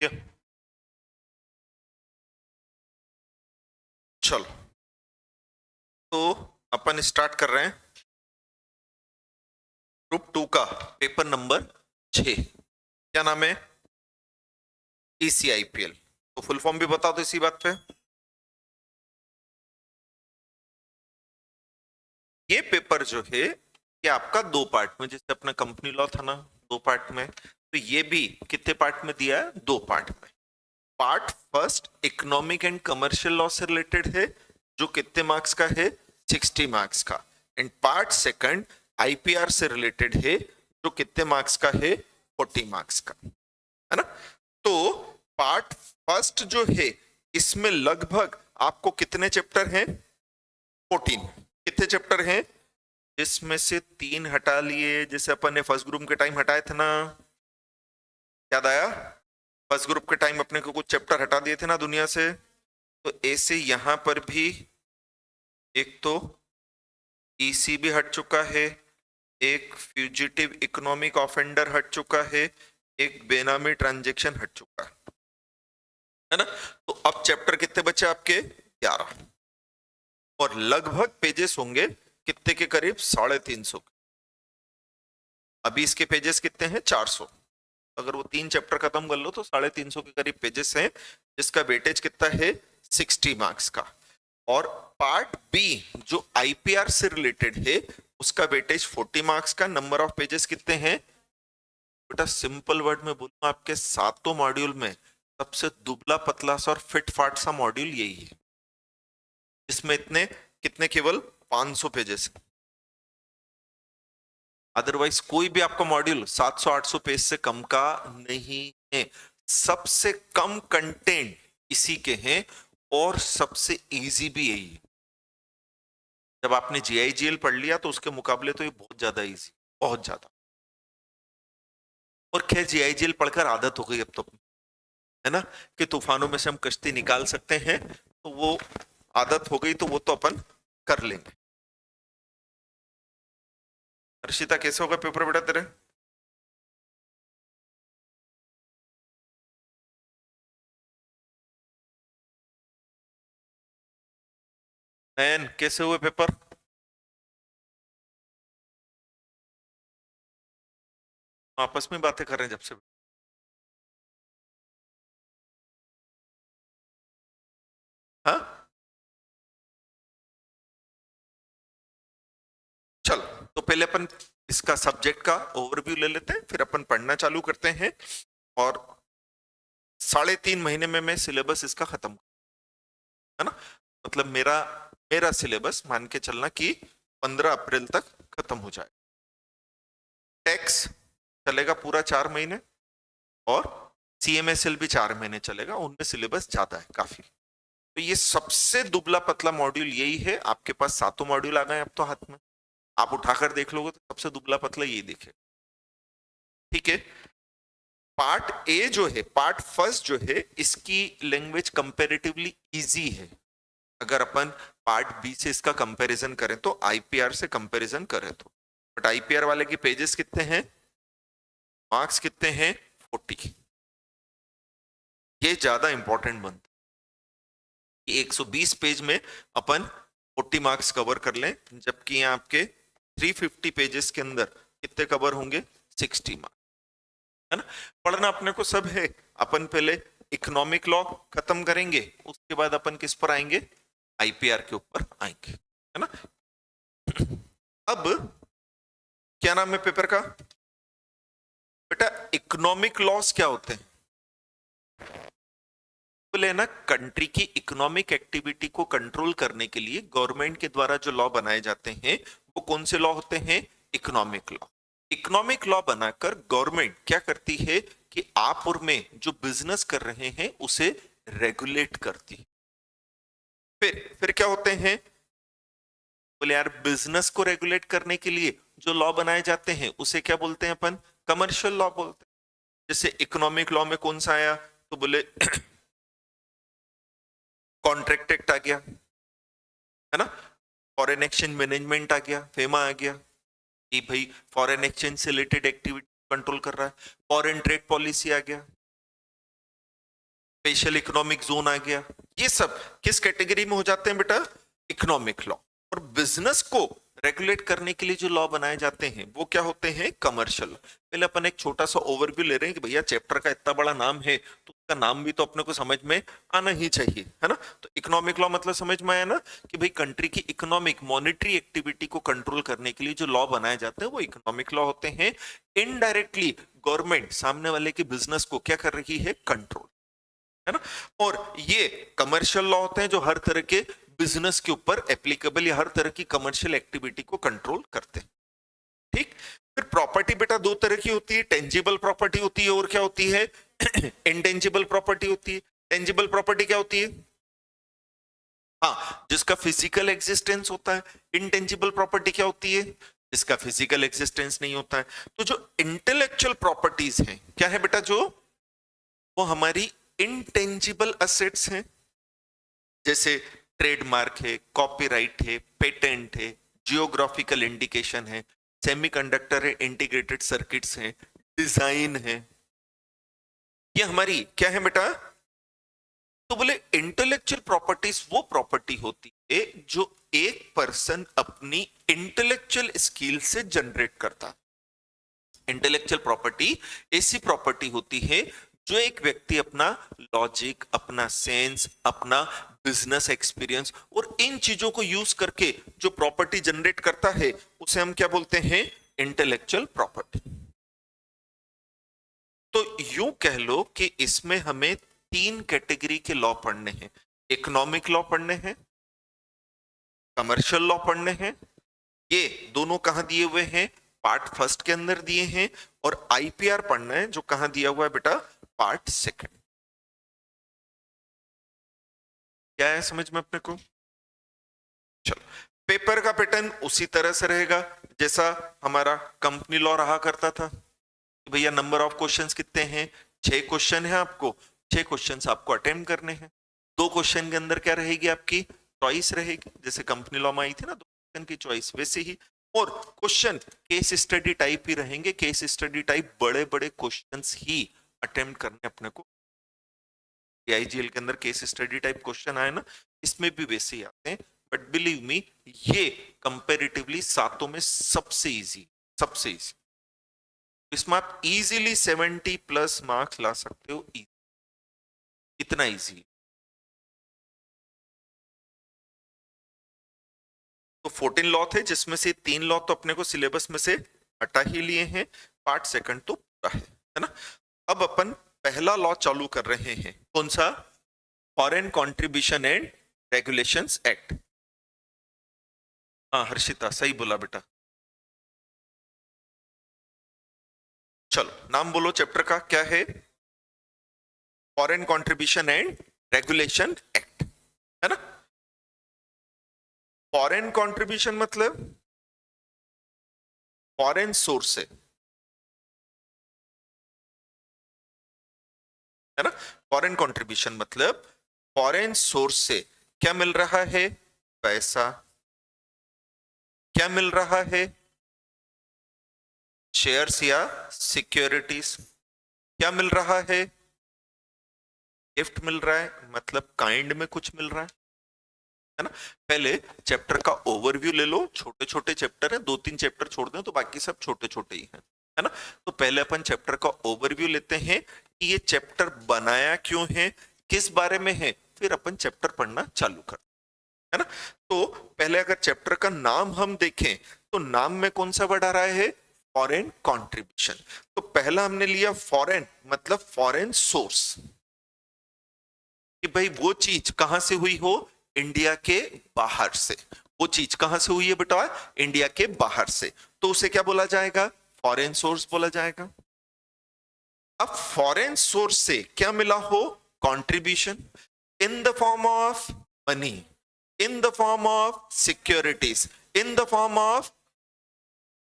क्या? चलो, तो अपन स्टार्ट कर रहे हैं ग्रुप 2 का पेपर नंबर 6। क्या नाम है? ECIPL। तो फुल फॉर्म भी बता दो इसी बात पे। ये पेपर जो है ये आपका दो पार्ट में, जैसे अपना कंपनी लॉ था ना, दो पार्ट में, तो ये भी कितने पार्ट में दिया है? दो पार्ट में। Part first economic and commercial law से रिलेटेड है, जो कितने मार्क्स का है? 60 मार्क्स का। एंड पार्ट सेकंड IPR से रिलेटेड है, जो कितने मार्क्स का है? 40 मार्क्स का, है ना। तो पार्ट फर्स्ट जो है इसमें लगभग आपको कितने चैप्टर हैं? 14। कितने चैप्टर हैं? इसमें से 3 हटा लिए, जैसे अपन ने फर्स्ट ग्रुप के टाइम हटाए थे ना, याद आया? फर्स्ट ग्रुप के टाइम अपने को कुछ चैप्टर हटा दिए थे ना दुनिया से। तो ऐसे यहां पर भी एक तो ECB हट चुका है, एक फ्यूजिटिव इकोनॉमिक ऑफेंडर हट चुका है, एक बेनामी ट्रांजैक्शन हट चुका है ना। तो अब चैप्टर कितने बचे आपके? 11। और लगभग पेजेस होंगे कितने के करीब? 350। अभी इसके पेजेस कितने हैं? 400। अगर वो 3 चैप्टर खत्म कर लो तो 350 के करीब पेजेस हैं, जिसका वेटेज कितना है? 60 मार्क्स का। और पार्ट बी जो IPR से रिलेटेड है उसका वेटेज 40 मार्क्स का। नंबर ऑफ पेजेस कितने हैं बेटा? सिंपल वर्ड में बोलूं, आपके सातों मॉड्यूल में सबसे दुबला पतला सा और फिट फाट सा मॉड्यूल यही है, इसमें इतने कितने केवल 500 पेजेस। अदरवाइज कोई भी आपका मॉड्यूल 700-800 पेज से कम का नहीं है। सबसे कम कंटेंट इसी के हैं और सबसे इजी भी यही है। जब आपने GIGL पढ़ लिया तो उसके मुकाबले तो ये बहुत ज्यादा इजी, बहुत ज्यादा। और खैर GIGL पढ़कर आदत हो गई अब तो, है ना, कि तूफानों में से हम कश्ती निकाल सकते हैं, तो वो आदत हो गई, तो वो तो अपन कर लेंगे। हर्षिता कैसे होगा पेपर बेटा तेरे? नयन कैसे हुए पेपर? आपस में बातें कर रहे हैं जब से। हाँ, चल, तो पहले अपन इसका सब्जेक्ट का ओवरव्यू ले लेते हैं, फिर अपन पढ़ना चालू करते हैं। और 3.5 महीने में मैं सिलेबस इसका खत्म, है ना। मतलब मेरा मेरा सिलेबस मान के चलना कि 15 अप्रैल तक खत्म हो जाए। टैक्स चलेगा पूरा 4 महीने, और CMSL भी 4 महीने चलेगा, उनमें सिलेबस ज्यादा है काफी। तो ये सबसे दुबला पतला मॉड्यूल यही है। आपके पास सातों मॉड्यूल आ गए अब तो हाथ में, आप उठाकर देख लोगे तो सबसे दुबला पतला यही दिखे। ठीक है। पार्ट ए जो है, पार्ट फर्स्ट जो है, इसकी लैंग्वेज कंपैरेटिवली इजी है। अगर अपन पार्ट बी से इसका कंपैरिजन करें तो, IPR से कंपैरिजन करें तो, बट IPR वाले की पेजेस कितने हैं? मार्क्स कितने हैं? 40। ये ज्यादा इंपॉर्टेंट बनता है। 120 पेज में अपन 40 मार्क्स कवर कर लें, जबकि यहाँ आपके 350 पेजेस के अंदर कितने कवर होंगे? 60 मार्क्स, है ना। पढ़ना अपने को सब है। अपन पहले इकोनॉमिक लॉ खत्म करेंगे, उसके बाद अपन किस पर आएंगे? IPR के ऊपर आएंगे, है ना। अब क्या नाम है पेपर का बेटा? इकोनॉमिक लॉस क्या होते हैं? बोले ना, कंट्री की इकोनॉमिक एक्टिविटी को कंट्रोल करने के लिए गवर्नमेंट के द्वारा जो लॉ बनाए जाते हैं वो कौन से लॉ होते हैं? Economic law. इकोनॉमिक लॉ बनाकर गवर्नमेंट क्या करती है कि आप और में जो बिजनेस कर रहे हैं उसे रेगुलेट करती है। फिर क्या होते हैं? बोले यार, बिजनेस को रेगुलेट करने के लिए जो लॉ बनाए जाते हैं उसे क्या बोलते हैं अपन? कमर्शियल लॉ बोलते हैं। जैसे इकोनॉमिक लॉ में कौन सा आया? तो बोले कॉन्ट्रैक्ट एक्ट आ गया, है ना। फॉरेन एक्सचेंज मैनेजमेंट आ गया, फेमा आ गया, कि भाई फॉरेन एक्सचेंज से रिलेटेड एक्टिविटी कंट्रोल कर रहा है। फॉरेन ट्रेड पॉलिसी आ गया, स्पेशल इकोनॉमिक जोन आ गया, ये सब किस कैटेगरी में हो जाते हैं बेटा? Economic law. और बिजनेस को रेगुलेट करने के लिए जो लॉ बनाए जाते हैं वो क्या होते हैं? कमर्शियल। पहले अपन एक छोटा सा ओवरव्यू ले रहे हैं कि भैया चैप्टर का इतना बड़ा नाम है तो उसका नाम भी तो अपने को समझ में आना ही चाहिए, है ना? तो इकोनॉमिक लॉ मतलब समझ में आया ना कि भाई कंट्री की इकोनॉमिक मॉनेटरी एक्टिविटी को कंट्रोल करने के लिए जो लॉ बनाए जाते हैं वो इकोनॉमिक लॉ होते हैं। इनडायरेक्टली गवर्नमेंट सामने वाले की बिजनेस को क्या कर रही है? कंट्रोल, है ना? और ये कमर्शियल लॉ होते हैं जो हर तरह के बिजनेस के ऊपर एप्लीकेबल या हर तरह की कमर्शियल एक्टिविटी को कंट्रोल करते हैं। ठीक। फिर प्रॉपर्टी बेटा दो तरह की होती है, टेंजिबल प्रॉपर्टी होती है और क्या होती है? इंटेंजिबल प्रॉपर्टी होती है। टेंजिबल प्रॉपर्टी क्या होती है? हाँ, जिसका फिजिकल एग्जिस्टेंस होता है। इंटेंजिबल प्रॉपर्टी क्या होती है? जिसका फिजिकल एग्जिस्टेंस नहीं होता है। तो जो इंटेलेक्चुअल प्रॉपर्टीज हैं क्या है बेटा? जो वो हमारी इंटेंजिबल असेट्स हैं, जैसे ट्रेडमार्क है, कॉपीराइट है, पेटेंट है, जियोग्राफिकल इंडिकेशन है, सेमीकंडक्टर है, इंटीग्रेटेड सर्किट्स हैं, डिजाइन है, ये हमारी क्या है बेटा? तो बोले इंटेलेक्चुअल प्रॉपर्टीज वो प्रॉपर्टी होती है जो एक पर्सन अपनी इंटेलेक्चुअल स्किल से जनरेट करता। इंटेलेक्चुअल प्रॉपर्टी ऐसी प्रॉपर्टी होती है जो एक व्यक्ति अपना लॉजिक, अपना सेंस, अपना बिजनेस एक्सपीरियंस और इन चीजों को यूज करके जो प्रॉपर्टी जनरेट करता है उसे हम क्या बोलते हैं? Intellectual property. तो यूं कह लो कि इसमें हमें तीन कैटेगरी के लॉ पढ़ने हैं। इकोनॉमिक लॉ पढ़ने हैं, कमर्शियल लॉ पढ़ने हैं। ये दोनों कहां दिए हुए हैं? पार्ट फर्स्ट के अंदर दिए हैं। और आईपीआर पढ़ना है जो कहां दिया हुआ है बेटा? Part second. क्या है समझ में अपने को? चलो, पेपर का पैटर्न उसी तरह से रहेगा जैसा हमारा कंपनी लॉ रहा करता था। भैया नंबर ऑफ क्वेश्चंस कितने हैं? 6 क्वेश्चन है आपको, 6 क्वेश्चंस आपको अटेम्प्ट करने हैं। 2 क्वेश्चन के अंदर क्या रहेगी? आपकी चॉइस रहेगी, जैसे कंपनी लॉ में आई थी ना 2 क्वेश्चन की चॉइस, वैसे ही। और क्वेश्चन केस स्टडी टाइप ही रहेंगे। केस स्टडी टाइप बड़े बड़े क्वेश्चंस ही अटेम्प्ट करने अपने को। आईजीएल के अंदर केस स्टडी टाइप क्वेश्चन आए ना, इसमें भी वैसे ही आते हैं। बट बिलीव मी, ये कंपेरेटिवली सातों में सबसे इजी, सबसे इजी। इसमें आप इजीली 70+ मार्क्स ला सकते हो, इतना इजी। तो 14 लॉ थे जिसमें से 3 लॉ तो अपने को सिलेबस में से हटा ही लिए हैं। पार्ट सेकंड तो पूरा है ना? अब अपन पहला लॉ चालू कर रहे हैं। कौन सा? Foreign contribution and regulations act. हाँ हर्षिता सही बोला बेटा। चलो नाम बोलो चैप्टर का, क्या है? Foreign contribution and regulation act, है ना? फॉरेन कंट्रीब्यूशन मतलब फॉरेन सोर्स से, है ना? फॉरेन कंट्रीब्यूशन मतलब फॉरेन सोर्स से क्या मिल रहा है? पैसा। क्या मिल रहा है? शेयर्स या सिक्योरिटीज। क्या मिल रहा है? गिफ्ट मिल रहा है, मतलब काइंड में कुछ मिल रहा है ना? पहले चैप्टर का ओवरव्यू ले लो। छोटे छोटे चैप्टर है, 2-3 चैप्टर छोड़ दें तो बाकी सब छोटे छोटे ही हैं, है ना? तो पहले अपन चैप्टर का ओवरव्यू लेते हैं कि ये चैप्टर बनाया क्यों है, किस बारे में है, फिर अपन चैप्टर पढ़ना चालू कर, है ना? तो पहले अगर चैप्टर का नाम हम देखें तो नाम में कौन सा वर्ड आ रहा है? Foreign contribution. तो पहला हमने लिया फॉरेन, मतलब फॉरेन सोर्स, कि भाई वो चीज कहां से हुई हो? इंडिया के बाहर से। वो चीज कहां से हुई है बेटा? इंडिया के बाहर से। तो उसे क्या बोला जाएगा? फॉरेन सोर्स बोला जाएगा। अब फॉरेन सोर्स से क्या मिला हो? Contribution in the form of money, in the form of securities, in the form of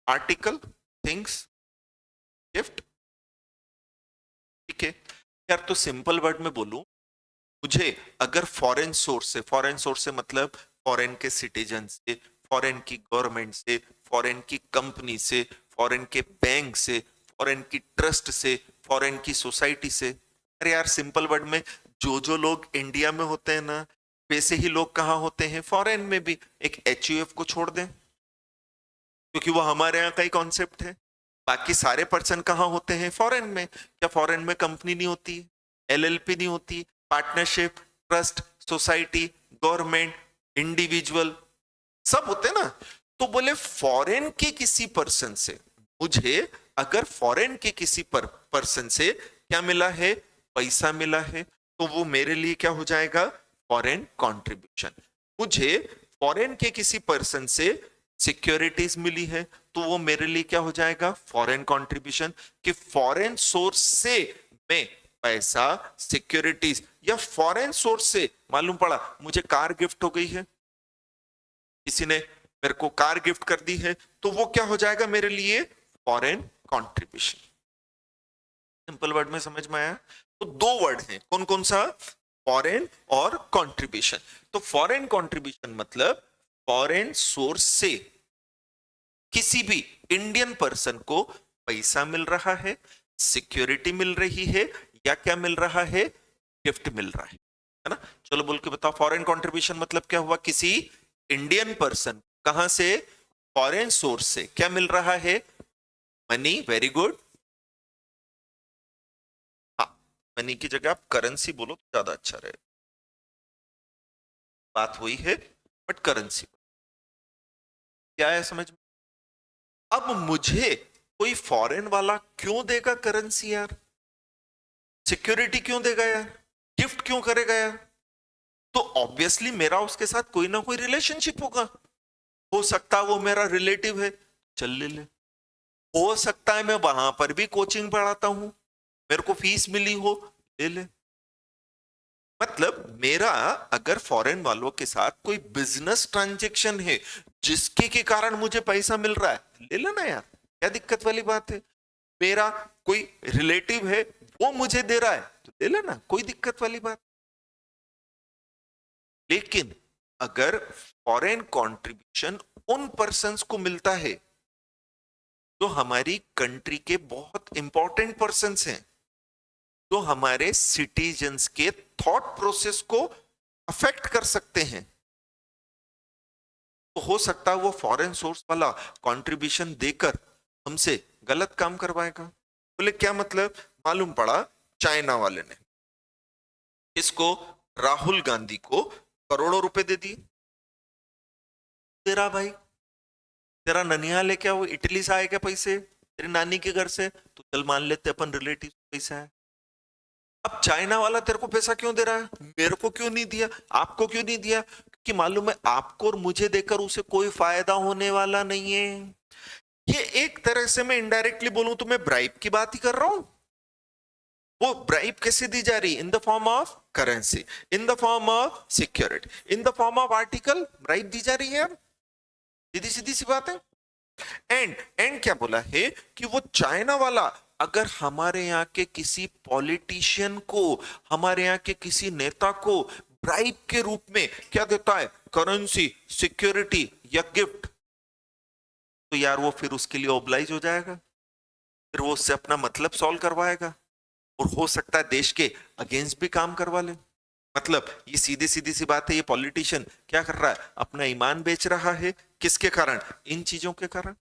article, things, gift. ठीक है यार, तो सिंपल वर्ड में बोलूं, मुझे अगर फॉरेन सोर्स से, फॉरेन सोर्स से मतलब फॉरेन के सिटीजन से, फॉरेन की गवर्नमेंट से, फॉरेन की कंपनी से, फॉरेन के बैंक से, फॉरेन की ट्रस्ट से, फॉरेन की सोसाइटी से, अरे यार सिंपल वर्ड में जो जो लोग इंडिया में होते हैं ना, वैसे ही लोग कहाँ होते हैं, फॉरेन में भी। एक HUF को छोड़ दें, क्योंकि वो हमारे यहाँ का ही कॉन्सेप्ट है। बाकी सारे पर्सन कहाँ होते हैं, फॉरेन में। क्या फॉरेन में कंपनी नहीं होती, LLP नहीं होती, partnership, trust, society, government, individual, सब होते हैं ना। तो बोले फॉरेन के किसी पर्सन से मुझे, अगर फॉरेन के किसी पर्सन से क्या मिला है, पैसा मिला है, तो वो मेरे लिए क्या हो जाएगा, फॉरेन कंट्रीब्यूशन। मुझे फॉरेन के किसी पर्सन से सिक्योरिटीज मिली है, तो वो मेरे लिए क्या हो जाएगा, फॉरेन कंट्रीब्यूशन। कि फॉरेन सोर्स से मैं पैसा, सिक्योरिटीज, या फॉरेन सोर्स से मालूम पड़ा मुझे कार गिफ्ट हो गई है, किसी ने मेरे को कार गिफ्ट कर दी है, तो वो क्या हो जाएगा मेरे लिए, फॉरेन कंट्रीब्यूशन। सिंपल वर्ड में समझ में आया। तो दो वर्ड हैं, कौन कौन सा, फॉरेन और कंट्रीब्यूशन। तो फॉरेन कंट्रीब्यूशन मतलब फॉरेन सोर्स से किसी भी इंडियन पर्सन को पैसा मिल रहा है, सिक्योरिटी मिल रही है, या क्या मिल रहा है, गिफ्ट मिल रहा है ना। चलो बोल के बताओ, फॉरेन कंट्रीब्यूशन मतलब क्या हुआ, किसी इंडियन पर्सन कहां से, फॉरेन सोर्स से क्या मिल रहा है, मनी। Very good. हाँ, मनी की जगह आप करेंसी बोलो तो ज्यादा अच्छा रहे। बात हुई है, बट करेंसी क्या है समझ में। अब मुझे कोई फॉरेन वाला क्यों देगा करेंसी यार, सिक्योरिटी क्यों देगा यार, गिफ्ट क्यों करेगा यार। तो ऑब्वियसली मेरा उसके साथ कोई ना कोई रिलेशनशिप होगा। हो सकता है वो मेरा रिलेटिव है, चल ले ले। हो सकता है मैं वहां पर भी कोचिंग पढ़ाता हूं, मेरे को फीस मिली हो, ले ले। मतलब मेरा अगर फॉरेन वालों के साथ कोई बिजनेस ट्रांजैक्शन है जिसके के कारण मुझे पैसा मिल रहा है, ले लेना यार, क्या दिक्कत वाली बात है। मेरा कोई रिलेटिव है वो मुझे दे रहा है तो ले लेना, कोई दिक्कत वाली बात। लेकिन अगर फॉरेन कंट्रीब्यूशन उन पर्संस को मिलता है जो हमारी कंट्री के बहुत इंपॉर्टेंट पर्संस हैं, जो हमारे सिटीजन्स के थॉट प्रोसेस को अफेक्ट कर सकते हैं, तो हो सकता है वो फॉरेन सोर्स वाला कंट्रीब्यूशन देकर हमसे गलत काम करवाएगा। बोले क्या मतलब, मालूम पड़ा चाइना वाले ने इसको, राहुल गांधी को करोड़ों रुपए दे दिए। तेरा भाई, तेरा ननिहाल है क्या, वो इटली से आए क्या पैसे, तेरी नानी के घर से, तो चल मान लेते अपन रिलेटिव पैसा है। अब चाइना वाला तेरे को पैसा क्यों दे रहा है, मेरे को क्यों नहीं दिया, आपको क्यों नहीं दिया, क्योंकि मालूम है आपको और मुझे देकर उसे कोई फायदा होने वाला नहीं है। ये एक तरह से मैं इनडायरेक्टली बोलूं तो मैं ब्राइब की बात ही कर रहा हूं। वो ब्राइब कैसे दी जा रही, in the form of currency, in the form of security, in the form of article, bribe दी जा रही है यार, सीधी सीधी सी बात है। एंड क्या बोला है कि वो चाइना वाला अगर हमारे यहाँ के किसी पॉलिटिशियन को, हमारे यहाँ के किसी नेता को ब्राइब के रूप में क्या देता है, करेंसी, सिक्योरिटी या गिफ्ट, तो यार वो फिर उसके लिए ओब्लाइज हो जाएगा, फिर वो उससे अपना मतलब सॉल्व करवाएगा, और हो सकता है देश के अगेंस्ट भी काम करवा ले। मतलब ये सीधी सीधी सी बात है, ये पॉलिटिशियन क्या कर रहा है, अपना ईमान बेच रहा है, किसके कारण, इन चीजों के कारण।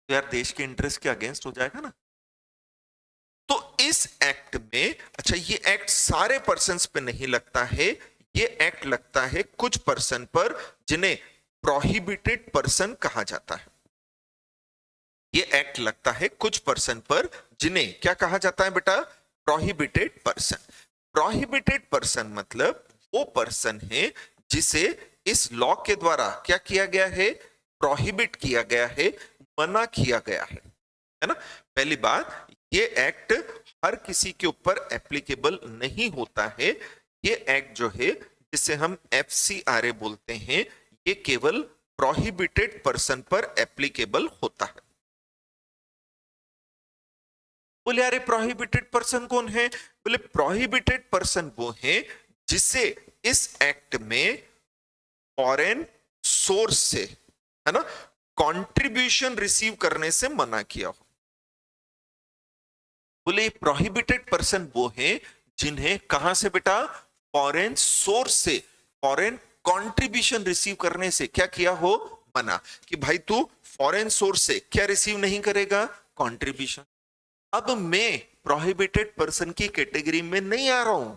तो यार देश के इंटरेस्ट के अगेंस्ट हो जाएगा ना। तो इस एक्ट में, अच्छा ये एक्ट सारे पर्सन्स पे नहीं लगता है, ये एक्ट लगता है कुछ पर्सन पर जिन्हें प्रोहिबिटेड पर्सन कहा जाता है। ये एक्ट लगता है कुछ पर्सन पर जिन्हें क्या कहा जाता है बेटा, प्रोहिबिटेड पर्सन। प्रोहिबिटेड पर्सन मतलब वो पर्सन है जिसे इस लॉ के द्वारा क्या किया गया है, प्रोहिबिट किया गया है, मना किया गया है ना। पहली बात, ये एक्ट हर किसी के ऊपर एप्लीकेबल नहीं होता है। ये एक्ट जो है जिसे हम FCRA बोलते हैं, ये केवल प्रोहिबिटेड पर्सन पर एप्लीकेबल होता है। बोले अरे प्रोहिबिटेड पर्सन कौन है, बोले प्रोहिबिटेड पर्सन वो है जिसे इस एक्ट में फॉरेन सोर्स से, है ना, कंट्रीब्यूशन रिसीव करने से मना किया हो। बोले प्रोहिबिटेड पर्सन वो है जिन्हें कहां से बेटा, फॉरेन सोर्स से, फॉरेन कंट्रीब्यूशन रिसीव करने से क्या किया हो, मना, कि भाई तू फॉरेन सोर्स से क्या रिसीव नहीं करेगा, कंट्रीब्यूशन। अब मैं प्रोहिबिटेड पर्सन की कैटेगरी में नहीं आ रहा हूं,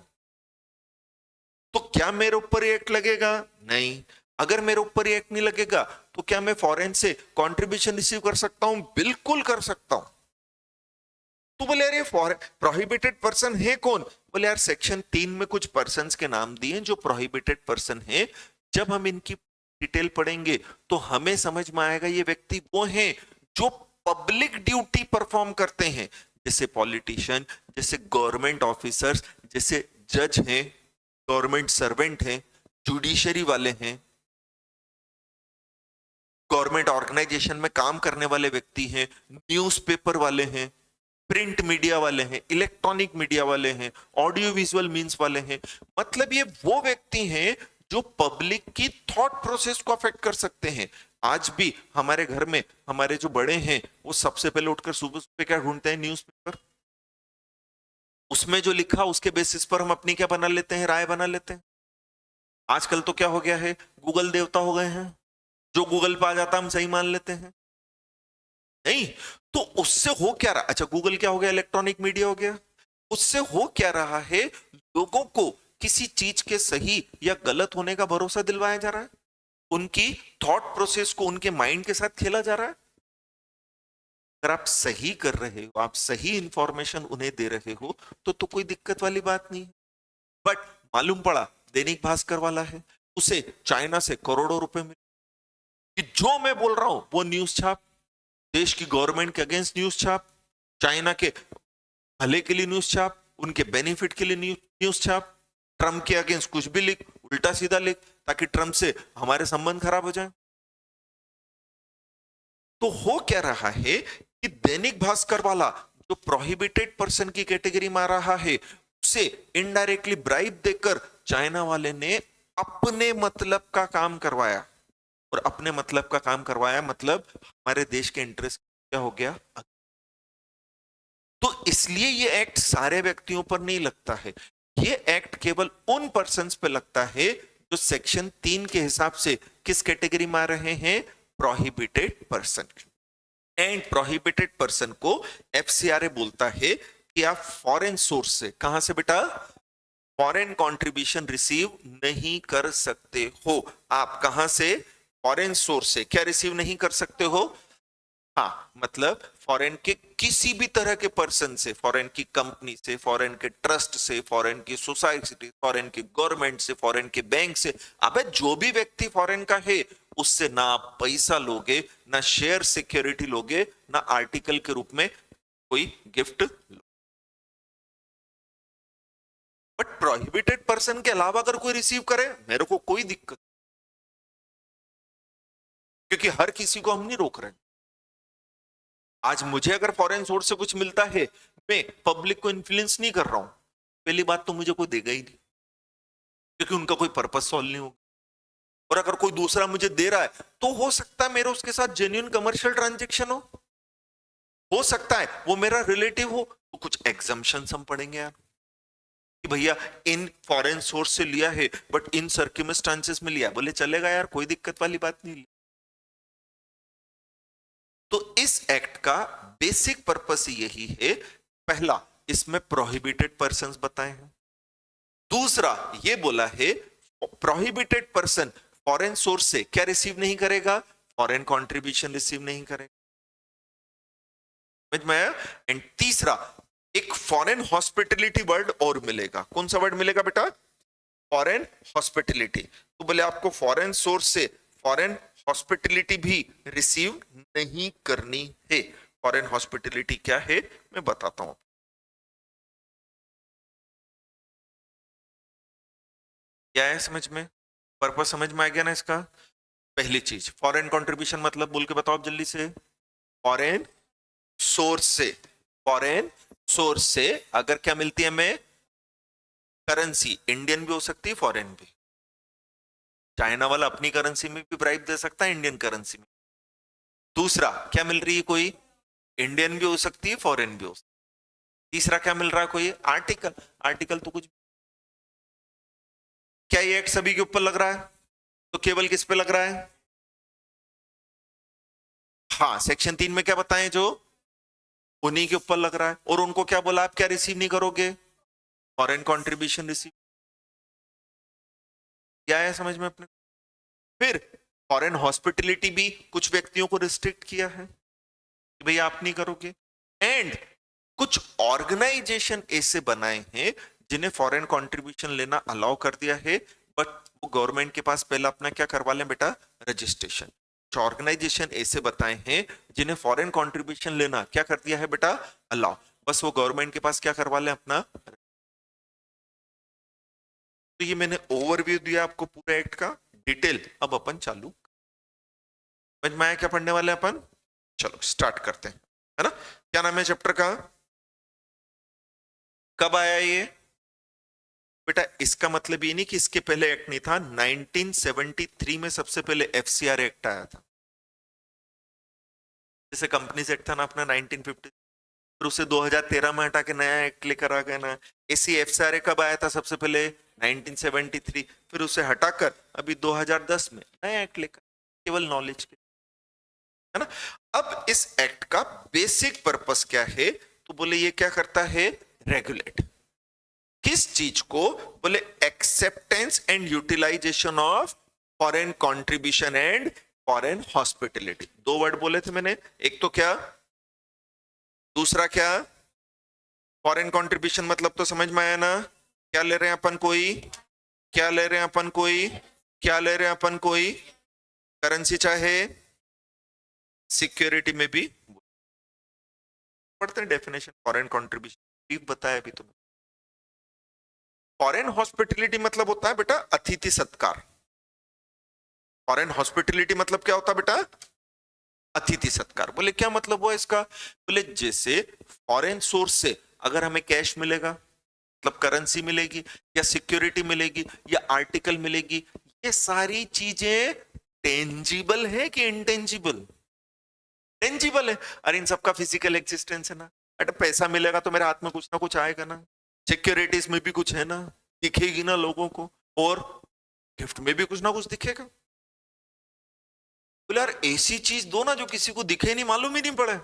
तो क्या मेरे ऊपर एक्ट लगेगा, नहीं। अगर मेरे ऊपर एक्ट नहीं लगेगा तो क्या मैं फॉरेन से कंट्रीब्यूशन रिसीव कर सकता हूं, बिल्कुल कर सकता हूं। तो बोले यार ये प्रोहिबिटेड पर्सन है कौन, बोले यार सेक्शन 3 में कुछ पर्सन्स के नाम दिए जो प्रोहिबिटेड पर्सन है। जब हम इनकी डिटेल पढ़ेंगे तो हमें समझ में आएगा ये व्यक्ति वो हैं जो पब्लिक ड्यूटी परफॉर्म करते हैं, जैसे पॉलिटिशियन, जैसे गवर्नमेंट ऑफिसर्स, जैसे जज हैं, गवर्नमेंट सर्वेंट हैं, जुडिशरी वाले हैं, गवर्नमेंट ऑर्गेनाइजेशन में काम करने वाले व्यक्ति हैं, न्यूज़पेपर वाले हैं, प्रिंट मीडिया वाले हैं, इलेक्ट्रॉनिक मीडिया वाले हैं, ऑडियो विजुअल मीन्स वाले हैं। मतलब ये वो व्यक्ति हैं जो पब्लिक की थॉट प्रोसेस को अफेक्ट कर सकते हैं। आज भी हमारे घर में हमारे जो बड़े हैं वो सबसे पहले उठकर सुबह सुबह क्या ढूंढते हैं, न्यूज़पेपर। उसमें जो लिखा उसके बेसिस पर हम अपनी क्या बना लेते हैं, राय बना लेते हैं। आजकल तो क्या हो गया है, गूगल देवता हो गए हैं, जो गूगल पे आ जाता हम सही मान लेते हैं। नहीं, तो उससे हो क्या रहा, अच्छा गूगल क्या हो गया, इलेक्ट्रॉनिक मीडिया हो गया। उससे हो क्या रहा है, लोगों को किसी चीज के सही या गलत होने का भरोसा दिलवाया जा रहा है, उनकी थॉट प्रोसेस को उनके माइंड के साथ खेला जा रहा है। अगर आप सही कर रहे हो, आप सही इंफॉर्मेशन उन्हें दे रहे हो तो कोई दिक्कत वाली बात नहीं है। बट मालूम पड़ा दैनिक भास्कर वाला है, उसे चाइना से करोड़ों रुपए मिले कि जो मैं बोल रहा हूं वो न्यूज छाप, देश की गवर्नमेंट के अगेंस्ट न्यूज छाप, चाइना के भले के लिए न्यूज छाप, उनके बेनिफिट के लिए न्यूज छाप, ट्रम्प के अगेंस्ट कुछ भी लिख, उल्टा सीधा लिख, ताकि ट्रम्प से हमारे संबंध खराब हो जाए। तो हो क्या रहा है कि दैनिक भास्कर वाला जो प्रोहिबिटेड पर्सन की कैटेगरी में आ रहा है, उसे इनडायरेक्टली ब्राइब देकर चाइना वाले ने अपने मतलब का काम करवाया। और अपने मतलब का काम करवाया मतलब हमारे देश के इंटरेस्ट क्या हो गया। तो इसलिए ये एक्ट सारे व्यक्तियों पर नहीं लगता है, ये एक्ट केवल उन पर्सन्स पे लगता है जो सेक्शन 3 के हिसाब से किस कैटेगरी में आ रहे हैं, prohibited person. And prohibited person को एफसीआरए बोलता है कि आप फॉरेन सोर्स से, कहां से बेटा, फॉरेन कंट्रीब्यूशन रिसीव नहीं कर सकते हो। आप कहां से, फॉरेन सोर्स से क्या रिसीव नहीं कर सकते हो, हाँ मतलब फॉरेन के किसी भी तरह के पर्सन से, फॉरेन की कंपनी से, फॉरेन के ट्रस्ट से, फॉरेन की सोसाइटी, फॉरेन की गवर्नमेंट से, फॉरेन के बैंक से, अबे जो भी व्यक्ति फॉरेन का है उससे ना आप पैसा लोगे, ना शेयर सिक्योरिटी लोगे, ना आर्टिकल के रूप में कोई gift low. But prohibited person के अलावा अगर कोई रिसीव करे मेरे को कोई दिक्कत, क्योंकि हर किसी को हम नहीं रोक रहे। आज मुझे अगर फॉरेन सोर्स से कुछ मिलता है, मैं पब्लिक को इन्फ्लुएंस नहीं कर रहा हूं, पहली बात तो मुझे कोई देगा ही नहीं, क्योंकि उनका कोई पर्पस सॉल्व नहीं होगा। और अगर कोई दूसरा मुझे दे रहा है तो हो सकता है मेरा उसके साथ जेन्युइन कमर्शियल ट्रांजेक्शन हो सकता है वो मेरा रिलेटिव हो, तो कुछ एग्जम्पशंस हम पढ़ेंगे यार कि भैया इन फॉरेन सोर्स से लिया है बट इन सर्कमस्टांसेस में लिया, बोले चलेगा यार, कोई दिक्कत वाली बात नहीं। तो इस एक्ट का बेसिक पर्पस यही है, पहला इसमें प्रोहिबिटेड पर्संस बताए हैं, दूसरा ये बोला है प्रोहिबिटेड पर्सन फॉरेन सोर्स से क्या रिसीव नहीं करेगा, फॉरेन कंट्रीब्यूशन रिसीव नहीं करेगा, समझ में आया। एंड तीसरा एक फॉरेन हॉस्पिटलिटी वर्ड और मिलेगा, कौन सा वर्ड मिलेगा बेटा, फॉरेन हॉस्पिटलिटी। तो बोले आपको फॉरेन सोर्स से फॉरेन हॉस्पिटलिटी भी रिसीव नहीं करनी है। फॉरेन हॉस्पिटलिटी क्या है मैं बताता हूं, क्या है समझ में, पर्पस समझ में आ गया ना इसका। पहली चीज फॉरेन कंट्रीब्यूशन मतलब बोल के बताओ जल्दी से, फॉरेन सोर्स से, फॉरेन सोर्स से अगर क्या मिलती है हमें, करेंसी, इंडियन भी हो सकती है फॉरेन भी, चाइना वाला अपनी करेंसी में भी ब्राइब दे सकता है, इंडियन करेंसी में। दूसरा क्या मिल रही है, कोई इंडियन भी हो सकती है फॉरेन भी हो सकती है। तीसरा क्या मिल रहा है, कोई आर्टिकल, आर्टिकल तो कुछ, क्या ये एक्ट सभी के ऊपर लग रहा है, तो केवल किस पे लग रहा है, हाँ सेक्शन 3 में क्या बताएं, जो उन्हीं के ऊपर लग रहा है, और उनको क्या बोला, आप क्या रिसीव नहीं करोगे, फॉरेन कंट्रीब्यूशन रिसीव, क्या है समझ में अपने। फिर फॉरेन हॉस्पिटलिटी भी कुछ व्यक्तियों को रिस्ट्रिक्ट किया है कि भाई आप नहीं करोगे, एंड कुछ ऑर्गेनाइजेशन ऐसे बनाए हैं जिन्हें फॉरेन कंट्रीब्यूशन लेना अलाउ कर दिया है, बट वो गवर्नमेंट के पास पहला अपना क्या करवा लें बेटा, रजिस्ट्रेशन। कुछ ऑर्गेनाइजेशन ऐसे बताए हैं जिन्हें फॉरेन कंट्रीब्यूशन लेना क्या कर दिया है बेटा, अलाउ, बस वो गवर्नमेंट के पास क्या करवा लें अपना। तो ये मैंने ओवरव्यू दिया आपको पूरे एक्ट का, डिटेल अब अपन चालू, समझ में आया क्या पढ़ने वाले अपन, चलो स्टार्ट करते हैं, है ना। क्या नाम है चैप्टर का, कब आया ये बेटा, इसका मतलब ये नहीं कि इसके पहले एक्ट नहीं था, 1973 में सबसे पहले एफसीआर एक्ट आया था, जैसे कंपनीज एक्ट था ना अपना 1950, फिर उसे 2013 में हटा के नया एक्ट लेकर आ गए ना, इसी एफसीआर कब आया था सबसे पहले 1973, फिर उसे हटाकर अभी 2010 में नया एक्ट लेकर, केवल नॉलेज के, है ना। अब इस एक्ट का बेसिक पर्पस क्या है, तो बोले ये क्या करता है, रेगुलेट, किस चीज को, बोले acceptance and utilisation of foreign contribution and foreign hospitality, दो वर्ड बोले थे मैंने, एक तो क्या, दूसरा क्या, फॉरेन कंट्रीब्यूशन मतलब तो समझ में आया ना, क्या ले रहे हैं अपन कोई, क्या ले रहे हैं अपन कोई, क्या ले रहे हैं अपन कोई, करेंसी चाहे सिक्योरिटी में भी पढ़ते हैं डेफिनेशन, फॉरेन कंट्रीब्यूशन बताया अभी तुम्हें। फॉरेन हॉस्पिटलिटी मतलब होता है बेटा अतिथि सत्कार, फॉरेन हॉस्पिटलिटी मतलब क्या होता है बेटा, अतिथि सत्कार। बोले क्या मतलब हुआ इसका, बोले जैसे फॉरेन सोर्स से अगर हमें कैश मिलेगा, मतलब करेंसी मिलेगी, या सिक्योरिटी मिलेगी, या आर्टिकल मिलेगी, ये सारी चीजें टेंजिबल है कि इनटेंजिबल, टेंजिबल है, अरे इन सबका फिजिकल एग्जिस्टेंस है ना, अरे पैसा मिलेगा तो मेरे हाथ में कुछ ना कुछ आएगा ना, सिक्योरिटीज में भी कुछ है ना, दिखेगी ना लोगों को, और गिफ्ट में भी कुछ ना कुछ दिखेगा। बोले यार ऐसी चीज दो ना जो किसी को दिखे नहीं, मालूम ही नहीं पड़े।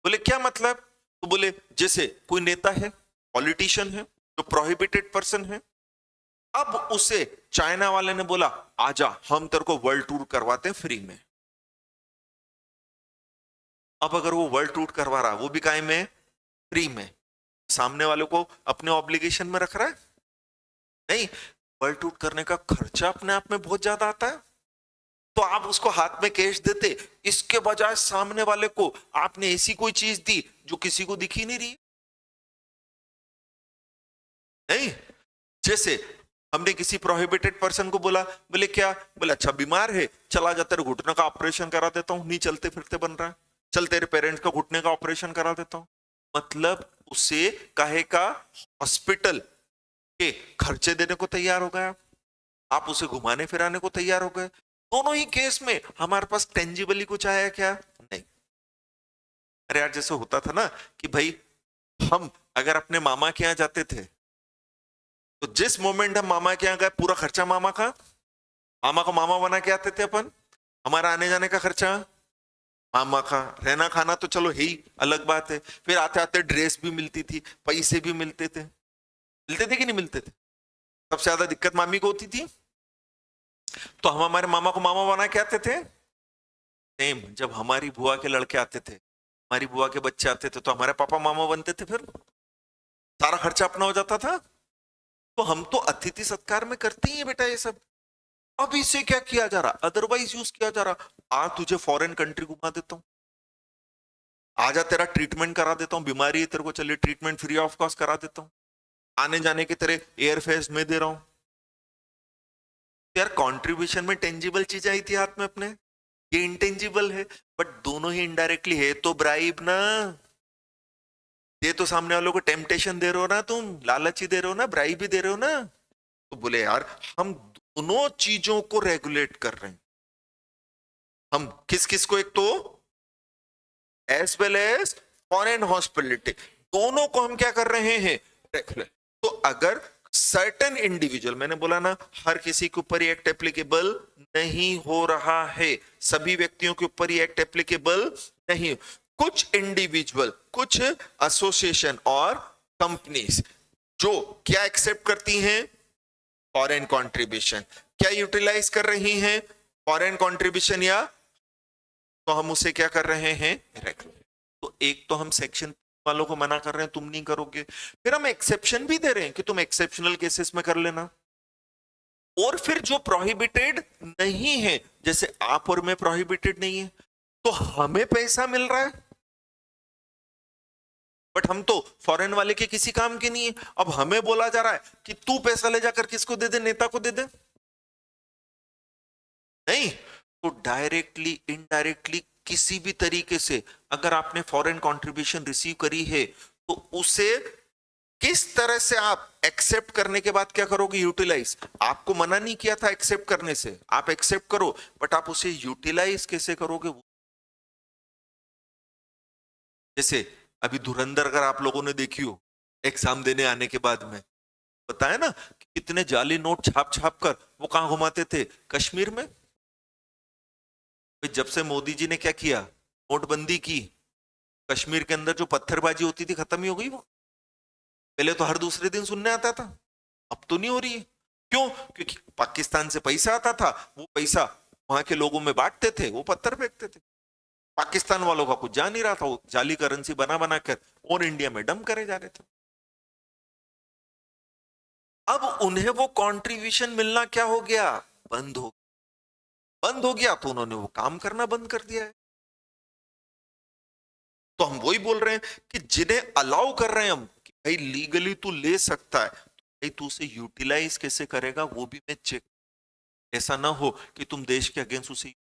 बोले क्या मतलब, तो बोले जैसे कोई नेता है, पॉलिटिशियन है, जो प्रोहिबिटेड पर्सन है, अब उसे चाइना वाले ने बोला आजा हम तेरे को वर्ल्ड टूर करवाते हैं फ्री में, अब अगर वो वर्ल्ड टूर करवा रहा है वो भी काय में, फ्री में, सामने वाले को अपने ऑब्लिगेशन में रख रहा है, नहीं, वर्ल्ड टूर करने का खर्चा अपने आप में बहुत ज्यादा आता है, तो आप उसको हाथ में कैश देते, इसके बजाय सामने वाले को आपने ऐसी कोई चीज दी जो किसी को दिखी नहीं रही, नहीं, जैसे हमने किसी प्रोहिबिटेड पर्सन को बोला, बोले क्या, बोले अच्छा बीमार है, चला जा तेरे घुटने का ऑपरेशन करा देता हूं, नहीं चलते फिरते बन रहा है, चल तेरे पेरेंट्स का घुटने का ऑपरेशन करा देता हूं, मतलब उसे काहे का, हॉस्पिटल के खर्चे देने को तैयार हो गया, आप उसे घुमाने फिराने को तैयार हो गए, दोनों ही केस में हमारे पास टेंजिबली कुछ आया क्या, नहीं। अरे यार जैसे होता था ना कि भाई हम अगर अपने मामा के यहाँ जाते थे, तो जिस मोमेंट हम मामा के यहाँ गए पूरा खर्चा मामा का, मामा को मामा बना के आते थे अपन, हमारा आने जाने का खर्चा मामा का, रहना खाना तो चलो ही अलग बात है, फिर आते आते ड्रेस भी मिलती थी, पैसे भी मिलते थे, मिलते थे कि नहीं मिलते थे, सबसे ज्यादा दिक्कत मामी को होती थी, तो हम हमारे मामा को मामा बना के आते थे, सेम जब हमारी बुआ के लड़के आते थे, हमारी बुआ के बच्चे आते थे, तो हमारे पापा मामा बनते थे, फिर सारा खर्चा अपना हो जाता था, तो हम तो अतिथि सत्कार में करते ही है बेटा ये सब, अब इसे क्या किया जा रहा, अदरवाइज यूज किया जा रहा, आ तुझे फॉरेन कंट्री घुमा देता हूं, आजा तेरा ट्रीटमेंट करा देता हूँ, बीमारी है तेरे को, चलिए ट्रीटमेंट फ्री ऑफ कॉस्ट करा देता हूँ, आने जाने के तेरे एयर फेयर्स में दे रहा हूं, यार कंट्रीब्यूशन में टेंजिबल चीज आई थी हाथ में अपने, ये इंटेंजिबल है, बट दोनों ही इनडायरेक्टली है तो ब्राइब ना, ये तो सामने वालों को टेम्पटेशन दे रहे हो ना, तुम लालच ही दे रहे हो ना, ब्राइब भी दे रहे हो ना, तो बोले यार हम दोनों चीजों को रेगुलेट कर रहे हैं, हम किस किस को, एक तो as well as foreign hospitality, दोनों को हम क्या कर रहे हैं, रेगुलेट। तो अगर सर्टेन इंडिविजुअल, मैंने बोला ना हर किसी के ऊपर एक्ट एप्लीकेबल नहीं हो रहा है, सभी व्यक्तियों के ऊपर ये एक्ट एप्लीकेबल नहीं, कुछ इंडिविजुअल, कुछ एसोसिएशन और कंपनीज जो क्या एक्सेप्ट करती हैं, फॉरेन कंट्रीब्यूशन, क्या यूटिलाइज कर रही हैं फॉरेन कंट्रीब्यूशन, या तो हम उसे क्या कर रहे हैं, रेगुलेट। तो एक तो हम सेक्शन वालों को मना कर रहे हैं तुम नहीं करोगे, फिर हम एक्सेप्शन भी दे रहे हैं कि तुम एक्सेप्शनल केसेस में कर लेना, और फिर जो प्रोहिबिटेड नहीं है, जैसे आप और मैं प्रोहिबिटेड नहीं है, तो हमें पैसा मिल रहा है, बट हम तो फॉरेन वाले के किसी काम के नहीं है। अब हमें बोला जा रहा है कि तू पैसा ले जाकर किसको दे दे, नेता को दे दे, नहीं। तो डायरेक्टली इनडायरेक्टली किसी भी तरीके से अगर आपने फॉरेन कंट्रीब्यूशन रिसीव करी है, तो उसे किस तरह से आप एक्सेप्ट करने के बाद क्या करोगे, यूटिलाइज। आपको मना नहीं किया था एक्सेप्ट करने से, आप एक्सेप्ट करो, बट आप उसे यूटिलाइज कैसे करोगे। जैसे अभी धुरंधर अगर आप लोगों ने देखी हो, एग्जाम देने आने के बाद में बताया ना कि कितने जाली नोट छाप छाप कर वो कहां घुमाते थे, कश्मीर में। जब से मोदी जी ने क्या किया, नोटबंदी की, कश्मीर के अंदर जो पत्थरबाजी होती थी खत्म ही हो गई वो। पहले तो हर दूसरे दिन सुनने आता था, अब तो नहीं हो रही है। क्यों? क्योंकि पाकिस्तान से पैसा आता था, वो पैसा वहां के लोगों में बांटते थे, वो पत्थर फेंकते थे, पाकिस्तान वालों का कुछ जा नहीं रहा था, वो जाली करेंसी बना बना कर और इंडिया में डंप करे जा रहे थे। अब उन्हें वो कंट्रीब्यूशन मिलना क्या हो गया, बंद हो गया, तो उन्होंने वो काम करना बंद कर दिया है। तो हम वही बोल रहे हैं कि जिन्हें अलाउ कर रहे हैं हम कि भाई लीगली तू ले सकता है, तो भाई तू उसे यूटिलाइज कैसे करेगा वो भी मैं चेक। ऐसा ना हो कि तुम देश के अगेंस्ट उसे,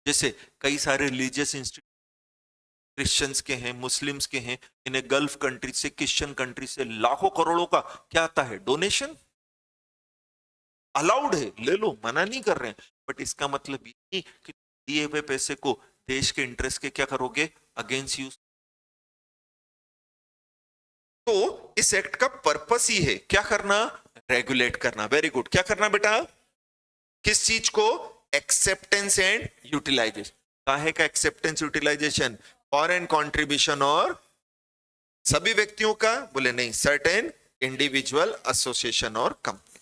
जैसे कई सारे रिलीजियस इंस्टीट्यूट क्रिश्चियंस के हैं, मुस्लिम्स के हैं, इन्हें गल्फ कंट्री से, क्रिश्चियन कंट्री से लाखों करोड़ों का क्या आता है, डोनेशन अलाउड है, ले लो, मना नहीं कर रहे हैं, बट इसका मतलब ये नहीं कि दिए हुए पैसे को देश के इंटरेस्ट के क्या करोगे, अगेंस्ट यूज। तो इस एक्ट का पर्पस ही है क्या करना, रेगुलेट करना। वेरी गुड, क्या करना बेटा, किस चीज को, एक्सेप्टेंस एंड यूटिलाइजेशन। काहे का एक्सेप्टेंस यूटिलाइजेशन, फॉरेन कंट्रीब्यूशन और सभी व्यक्तियों का, बोले नहीं, सर्टेन इंडिविजुअल, एसोसिएशन और कंपनी।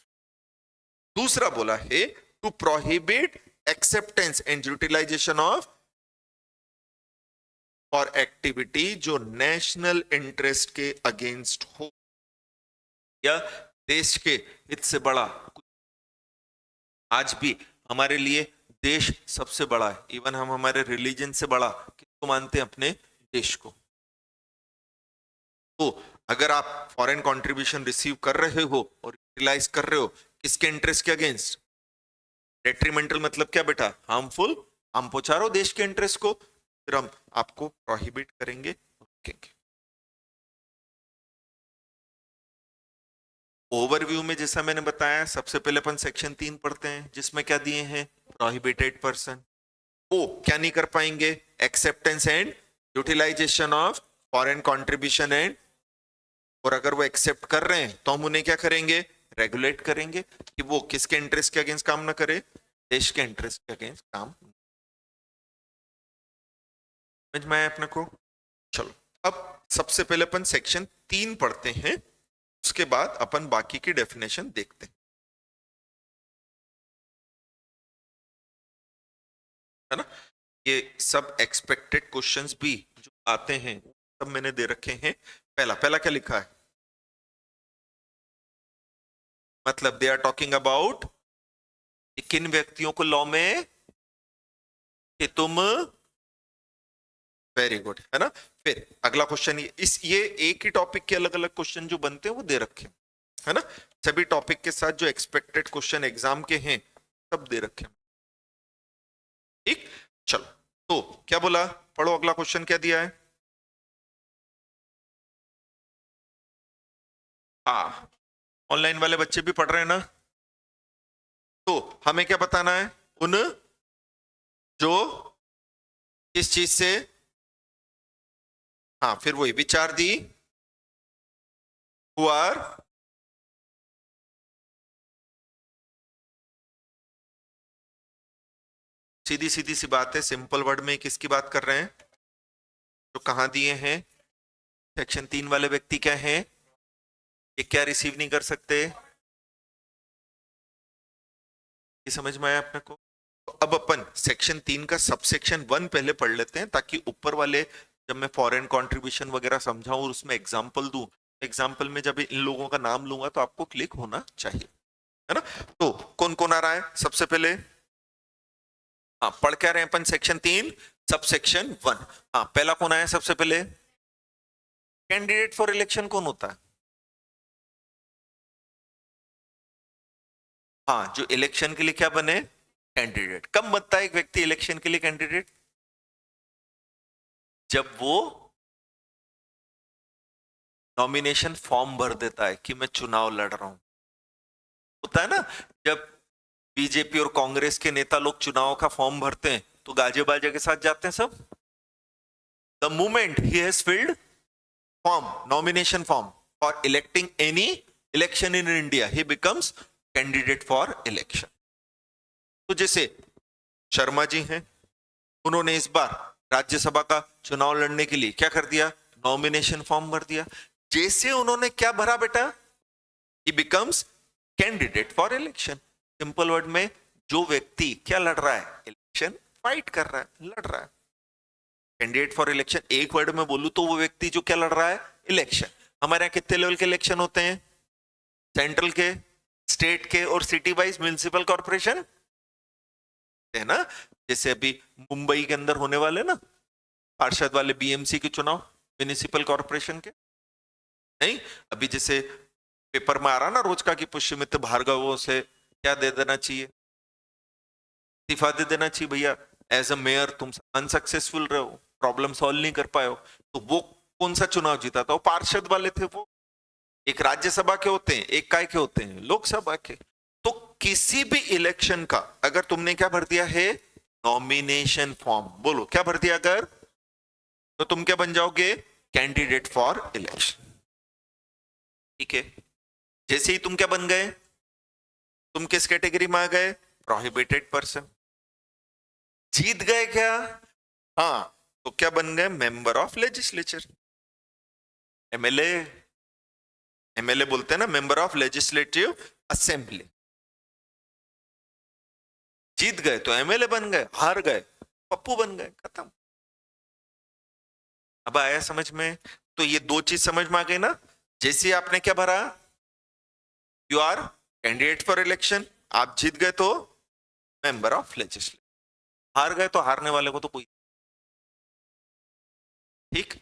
दूसरा बोला है to prohibit acceptance and utilisation of for activity जो नेशनल इंटरेस्ट के अगेंस्ट हो या देश के हित से बड़ा। आज भी हमारे लिए देश सबसे बड़ा है, इवन हम हमारे रिलीजन से बड़ा किसको मानते हैं, अपने देश को। तो अगर आप फॉरेन कंट्रीब्यूशन रिसीव कर रहे हो और यूटिलाइज कर रहे हो किसके इंटरेस्ट के अगेंस्ट, डेट्रीमेंटल मतलब क्या बेटा, हार्मफुल, हम पहुंचा रहे हो देश के इंटरेस्ट को, फिर हम आपको प्रोहिबिट करेंगे, रोकेंगे। ओवरव्यू में जैसा मैंने बताया, सबसे पहले अपन सेक्शन 3 पढ़ते हैं, जिसमें क्या दिए हैं, प्रोहिबिटेड पर्सन, वो क्या नहीं कर पाएंगे, acceptance and utilisation of foreign contribution and, और अगर वो एक्सेप्ट कर रहे हैं तो हम उन्हें क्या करेंगे, रेगुलेट करेंगे कि वो किसके इंटरेस्ट के अगेंस्ट काम ना करे, देश के इंटरेस्ट के अगेंस्ट काम। समझ में आया अपने को। चलो अब सबसे पहले अपन सेक्शन 3 पढ़ते हैं, उसके बाद अपन बाकी की डेफिनेशन देखते हैं, है ना। ये सब एक्सपेक्टेड क्वेश्चंस भी जो आते हैं सब मैंने दे रखे हैं। पहला पहला क्या लिखा है, मतलब दे आर टॉकिंग अबाउट किन व्यक्तियों को लॉ में कि तुम, वेरी गुड, है ना। फिर अगला क्वेश्चन, ये एक ही टॉपिक के अलग अलग क्वेश्चन जो बनते हैं वो दे रखे हैं, है ना। सभी टॉपिक के साथ जो एक्सपेक्टेड क्वेश्चन एग्जाम के हैं सब दे रखे हैं, ठीक। चलो तो क्या बोला, पढ़ो अगला क्वेश्चन क्या दिया है। हाँ, ऑनलाइन वाले बच्चे भी पढ़ रहे हैं ना। तो हमें क्या बताना है, उन जो किस चीज से, हाँ फिर वही विचार दी who are सीधी सीधी सी बात है, सिंपल वर्ड में किसकी बात कर रहे हैं? जो कहां दिए हैं, सेक्शन 3 वाले व्यक्ति क्या हैं? ये क्या रिसीव नहीं कर सकते? ये समझ में आया अपने को? तो अब अपन सेक्शन 3 का सबसेक्शन 1 पहले पढ़ लेते हैं, ताकि ऊपर वाले जब मैं फॉरेन कंट्रीब्यूशन वगैरह समझाऊं और उसमें एग्जांपल दूं, एग्जांपल में जब इन लोगों का नाम लूंगा तो आपको क्लिक होना चाहिए, है ना? तो कौन कौन आ रहा है सबसे पहले? हाँ, पढ़ क्या रहे हैं अपन? Section 3 subsection 1। हाँ, पहला कौन आया सबसे पहले? कैंडिडेट फॉर इलेक्शन कौन होता है? हाँ, जो इलेक्शन के लिए क्या बने? कैंडिडेट। कब बनता है एक व्यक्ति इलेक्शन के लिए कैंडिडेट? जब वो नॉमिनेशन फॉर्म भर देता है कि मैं चुनाव लड़ रहा हूं। होता है ना, जब बीजेपी और कांग्रेस के नेता लोग चुनाव का फॉर्म भरते हैं तो गाजे बाजे के साथ जाते हैं सब। The moment he has field form, nomination form for electing any election in India, he becomes candidate for election. तो जैसे शर्मा जी हैं, उन्होंने इस बार राज्यसभा का चुनाव लड़ने के लिए क्या कर दिया? नॉमिनेशन फॉर्म भर दिया। जैसे उन्होंने क्या भरा बेटा? ही becomes candidate for election. Simple word में, जो व्यक्ति क्या लड़ रहा है? इलेक्शन फाइट कर रहा है, लड़ रहा है। कैंडिडेट फॉर इलेक्शन एक वर्ड में बोलूं तो वो व्यक्ति जो क्या लड़ रहा है? इलेक्शन। हमारे यहाँ कितने लेवल के इलेक्शन होते हैं? सेंट्रल के, स्टेट के और सिटी वाइज म्युनिसिपल कॉर्पोरेशन, है ना? जैसे अभी मुंबई के अंदर होने वाले ना पार्षद वाले बीएमसी के चुनाव, म्युनिसिपल कॉर्पोरेशन के। नहीं, अभी जैसे पेपर में आ रहा ना रोज का कि पुष्यमित्र भार्गव से क्या दे देना चाहिए? इस्तीफा दे देना चाहिए भैया, एज अ मेयर तुम अनसक्सेसफुल रहे हो, प्रॉब्लम सॉल्व नहीं कर पाए हो। तो वो कौन सा चुनाव जीता था? वो पार्षद वाले थे। वो एक राज्यसभा के होते हैं, एक काय के होते हैं? लोकसभा के। तो किसी भी इलेक्शन का अगर तुमने क्या भर दिया है? Nomination form. बोलो क्या भर दिया अगर? तो तुम क्या बन जाओगे? Candidate for election. ठीक है, जैसे ही तुम क्या बन गए? तुम किस कैटेगरी में आ गए? Prohibited person. जीत गए क्या? हाँ, तो क्या बन गए? Member of legislature. MLA, MLA बोलते हैं ना, मेंबर ऑफ लेजिस्लेटिव असेंबली। जीत गए तो एमएलए बन गए, हार गए पप्पू बन गए, खत्म। अब आया समझ में? तो ये दो चीज समझ में आ गई ना। जैसे आपने क्या भरा? You are candidate for election. आप जीत गए तो मेंबर ऑफ लेजिस्लेचर, हार गए तो हारने वाले को तो कोई। ठीक।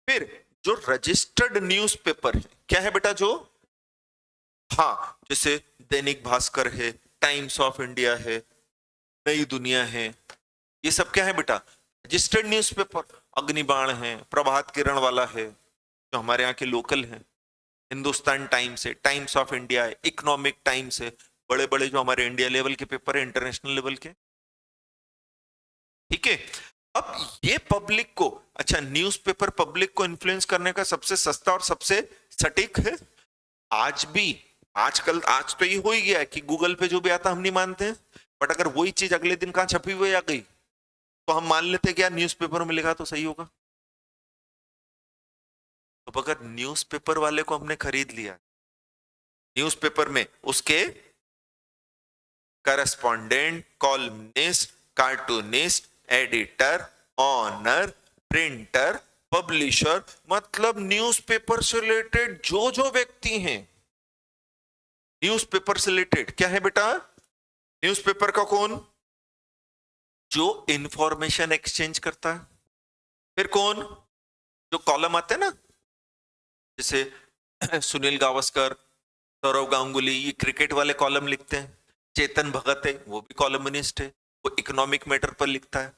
फिर जो रजिस्टर्ड न्यूज़पेपर है, क्या है बेटा? जो, हाँ, जैसे दैनिक भास्कर है, टाइम्स ऑफ इंडिया है, नई दुनिया है, ये सब क्या है बेटा? Registered newspaper. अग्निबाण है, प्रभात किरण वाला है जो हमारे यहाँ के लोकल है, हिंदुस्तान टाइम्स है, टाइम्स ऑफ इंडिया है, इकोनॉमिक टाइम्स है, बड़े बड़े जो हमारे इंडिया लेवल के पेपर है, इंटरनेशनल लेवल के। ठीक है। अब ये पब्लिक को, अच्छा, न्यूज़पेपर पब्लिक को इन्फ्लुएंस करने का सबसे सस्ता और सबसे सटीक है। आज भी, आजकल, आज तो ये हो ही गया है कि गूगल पे जो भी आता हम नहीं मानते हैं, बट अगर वही चीज अगले दिन कहां छपी हुई आ गई तो हम मान लेते हैं कि यार न्यूज़पेपर में लिखा तो सही होगा। तो अगर न्यूज़पेपर वाले को हमने खरीद लिया, न्यूज़पेपर में उसके correspondent, columnist, cartoonist, editor, owner, printer, publisher, मतलब न्यूज़पेपर से रिलेटेड जो जो व्यक्ति हैं, न्यूज़पेपर से रिलेटेड क्या है बेटा? न्यूज़पेपर का कौन? जो इंफॉर्मेशन एक्सचेंज करता है। फिर कौन? जो कॉलम आते हैं ना, जैसे सुनील गावस्कर, सौरव गांगुली, ये क्रिकेट वाले कॉलम लिखते हैं। चेतन भगत है, वो भी कॉलमनिस्ट है, वो इकोनॉमिक मैटर पर लिखता है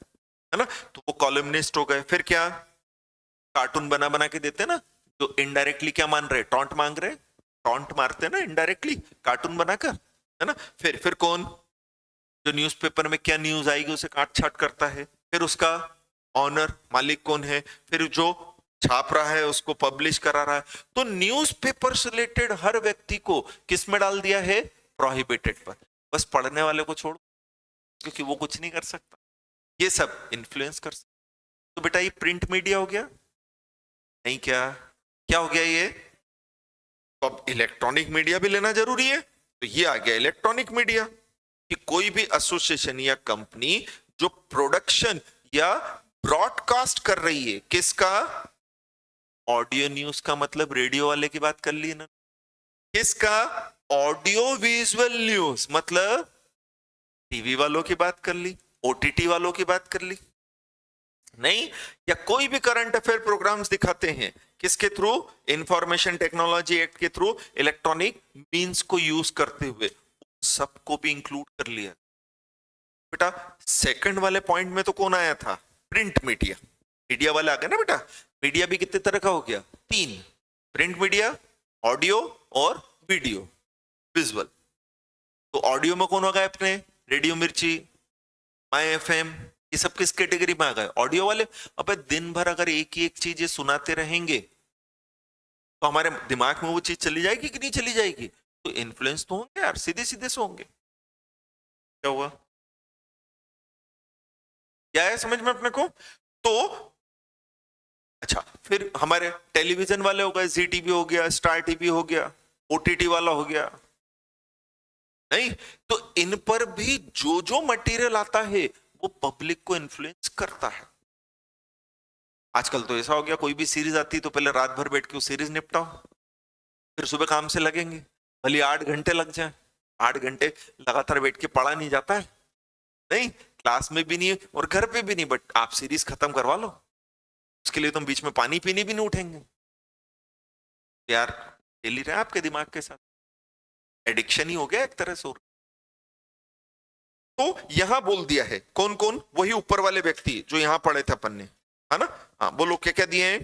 ना? तो वो कॉलमनिस्ट हो गए। फिर क्या? कार्टून बना बना के देते हैं ना, जो इनडायरेक्टली क्या मान रहे? टॉन्ट मांग रहे, टॉन्ट मारते हैं ना इनडायरेक्टली कार्टून बनाकर, है ना? फिर कौन? जो न्यूज़पेपर में क्या न्यूज आएगी उसे काट छाट करता है। फिर उसका ऑनर, मालिक कौन है? फिर जो छाप रहा है, उसको पब्लिश करा रहा है। तो न्यूज़पेपर से रिलेटेड हर व्यक्ति को किस में डाल दिया है? प्रोहिबिटेड पर। बस पढ़ने वाले को छोड़, क्योंकि वो कुछ नहीं कर सकता, ये सब इन्फ्लुएंस कर सकता। तो बेटा ये प्रिंट मीडिया हो गया नहीं? क्या क्या हो गया ये? तो अब इलेक्ट्रॉनिक मीडिया भी लेना जरूरी है, तो ये आ गया इलेक्ट्रॉनिक मीडिया, कि कोई भी एसोसिएशन या कंपनी जो प्रोडक्शन या ब्रॉडकास्ट कर रही है, किसका? ऑडियो न्यूज का, मतलब रेडियो वाले की बात कर ली ना। किसका? ऑडियो विजुअल न्यूज, मतलब टीवी वालों की बात कर ली, ओटीटी वालों की बात कर ली नहीं? या कोई भी करंट अफेयर प्रोग्राम्स दिखाते हैं, किसके थ्रू? इंफॉर्मेशन टेक्नोलॉजी एक्ट के थ्रू, इलेक्ट्रॉनिक मींस को यूज करते हुए, सबको भी इंक्लूड कर लिया। बेटा सेकंड वाले पॉइंट में तो कौन आया था? Print media. मीडिया वाले आ गए ना बेटा। मीडिया भी कितने तरह का हो गया? 3। प्रिंट मीडिया, ऑडियो और वीडियो, विजुअल। तो ऑडियो में कौन हो गए अपने? रेडियो मिर्ची, माई एफएम, ये सब किस कैटेगरी में आ गए? ऑडियो वाले। अबे दिन भर अगर एक ही एक चीज सुनाते रहेंगे तो हमारे दिमाग में वो चीज चली जाएगी कि नहीं चली जाएगी? तो इन्फ्लुएंस तो होंगे यार, सीधे सीधे से होंगे। क्या हुआ? क्या है समझ में अपने को? तो अच्छा, फिर हमारे टेलीविजन वाले हो गए, जी टीवी हो गया, स्टार टीवी हो गया, ओटीटी वाला हो गया नहीं? तो इन पर भी जो जो मटेरियल आता है वो पब्लिक को इन्फ्लुएंस करता है। आजकल तो ऐसा हो गया, कोई भी सीरीज आती है तो पहले रात भर बैठ के वो सीरीज निपटाओ, फिर सुबह काम से लगेंगे, भले 8 घंटे लग जाए। 8 घंटे लगातार बैठ के पढ़ा नहीं जाता है नहीं, क्लास में भी नहीं और घर पे भी नहीं, बट आप सीरीज खत्म करवा लो, उसके लिए तुम बीच में पानी पीने भी नहीं उठेंगे यार। खेल ही रहे आपके दिमाग के साथ, एडिक्शन ही हो गया एक तरह से। तो यहां बोल दिया है कौन कौन? वही ऊपर वाले व्यक्ति जो यहां पढ़े थे अपन ने, है ना? हाँ बोलो क्या क्या दिए हैं?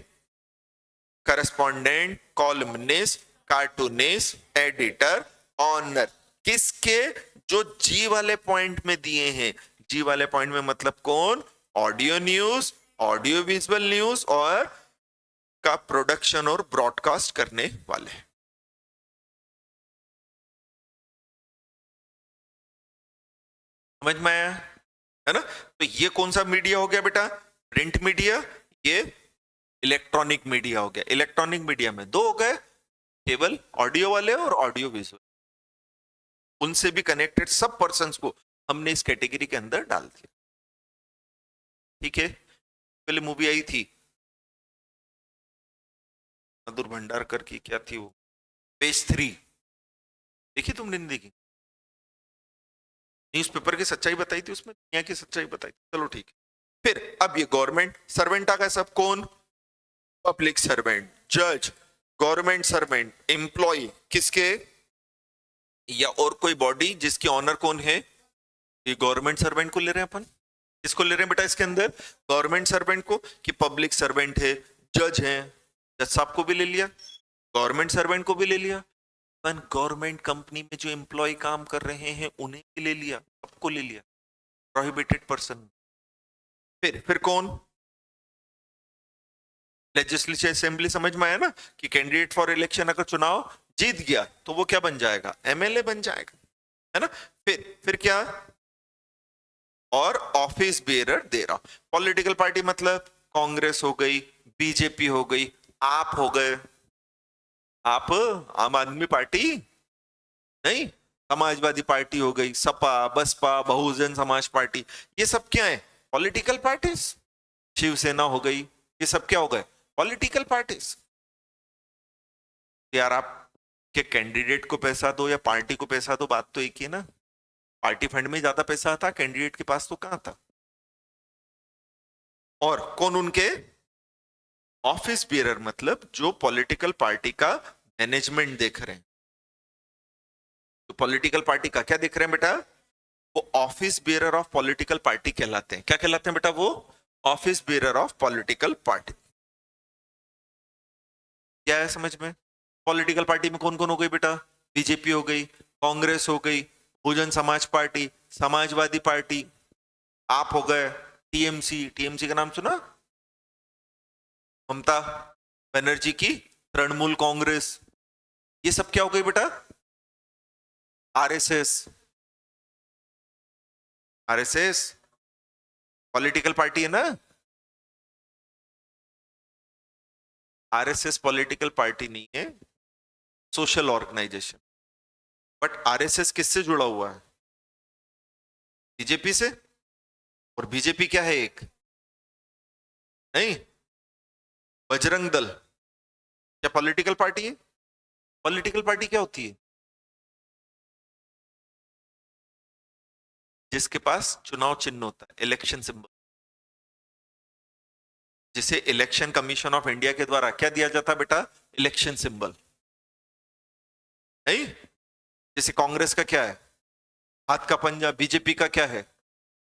Correspondent, columnist, cartoonist, editor, owner. किसके? जो जी वाले पॉइंट में दिए हैं। जी वाले पॉइंट में मतलब कौन? Audio news, audio visual news और का प्रोडक्शन और ब्रॉडकास्ट करने वाले। समझ में आया? है ना? तो ये कौन सा मीडिया हो गया बेटा? Print media. ये इलेक्ट्रॉनिक मीडिया हो गया। इलेक्ट्रॉनिक मीडिया में दो हो गए, केवल ऑडियो वाले और ऑडियो विजुअल। उनसे भी कनेक्टेड सब पर्संस को हमने इस कैटेगरी के अंदर डाल दिया। ठीक है? पहले मूवी आई थी मधुर भंडारकर की, क्या थी वो, पेज 3, देखी तुमने? नहीं देखी? न्यूज़पेपर की सच्चाई बताई थी उसमें, दुनिया की सच्चाई बताई थी। चलो ठीक है। फिर अब ये गवर्नमेंट सर्वेंट आ गए सब। कौन? पब्लिक सर्वेंट, जज, गवर्नमेंट सर्वेंट, एम्प्लॉय, किसके? या और कोई बॉडी जिसकी ऑनर कौन है? ये गवर्नमेंट सर्वेंट को ले रहे हैं अपन। किसको ले रहे हैं बेटा इसके अंदर? गवर्नमेंट सर्वेंट को। कि पब्लिक सर्वेंट है, जज है, जज साहब को भी ले लिया, गवर्नमेंट सर्वेंट को भी ले लिया, गवर्नमेंट कंपनी में जो एम्प्लॉय काम कर रहे हैं उन्हें भी ले लिया, सबको ले लिया, प्रोहिबिटेड पर्सन। फिर कौन? Legislative assembly. समझ में आया ना? कि कैंडिडेट फॉर इलेक्शन अगर चुनाव जीत गया तो वो क्या बन जाएगा? एमएलए बन जाएगा, है ना? फिर क्या? और ऑफिस बेरर दे रहा। पॉलिटिकल पार्टी मतलब कांग्रेस हो गई, बीजेपी हो गई, आप हो गए, आप आम आदमी पार्टी नहीं, समाजवादी पार्टी हो गई, सपा, बसपा, बहुजन समाज पार्टी, ये सब क्या है? Political parties. शिवसेना हो गई, ये सब क्या हो गए? Political parties. यार आप के कैंडिडेट को पैसा दो या पार्टी को पैसा दो, बात तो एक ही है ना। पार्टी फंड में ज्यादा पैसा था, कैंडिडेट के पास तो कहां था। और कौन उनके? ऑफिस बियरर, मतलब जो पॉलिटिकल पार्टी का मैनेजमेंट देख रहे हैं। तो पॉलिटिकल पार्टी का क्या देख रहे हैं बेटा? वो office bearer of political party कहलाते हैं। क्या कहलाते हैं बेटा? वो office bearer of political party. क्या है समझ में? पॉलिटिकल पार्टी में कौन कौन हो गई बेटा? बीजेपी हो गई, कांग्रेस हो गई, बहुजन समाज पार्टी, समाजवादी पार्टी, आप हो गए, टीएमसी। टीएमसी का नाम सुना? ममता बनर्जी की तृणमूल कांग्रेस, ये सब क्या हो गई बेटा? आरएसएस। आरएसएस पॉलिटिकल पार्टी है ना? आरएसएस पॉलिटिकल पार्टी नहीं है, सोशल ऑर्गेनाइजेशन। बट आरएसएस किससे जुड़ा हुआ है? बीजेपी से। और बीजेपी क्या है? एक नहीं, बजरंग दल क्या पॉलिटिकल पार्टी है? पॉलिटिकल पार्टी क्या होती है? जिसके पास चुनाव चिन्ह होता है, इलेक्शन सिंबल, जिसे इलेक्शन कमीशन ऑफ इंडिया के द्वारा क्या दिया जाता है बेटा? Election symbol. नहीं, जैसे कांग्रेस का क्या है? हाथ का पंजा। बीजेपी का क्या है?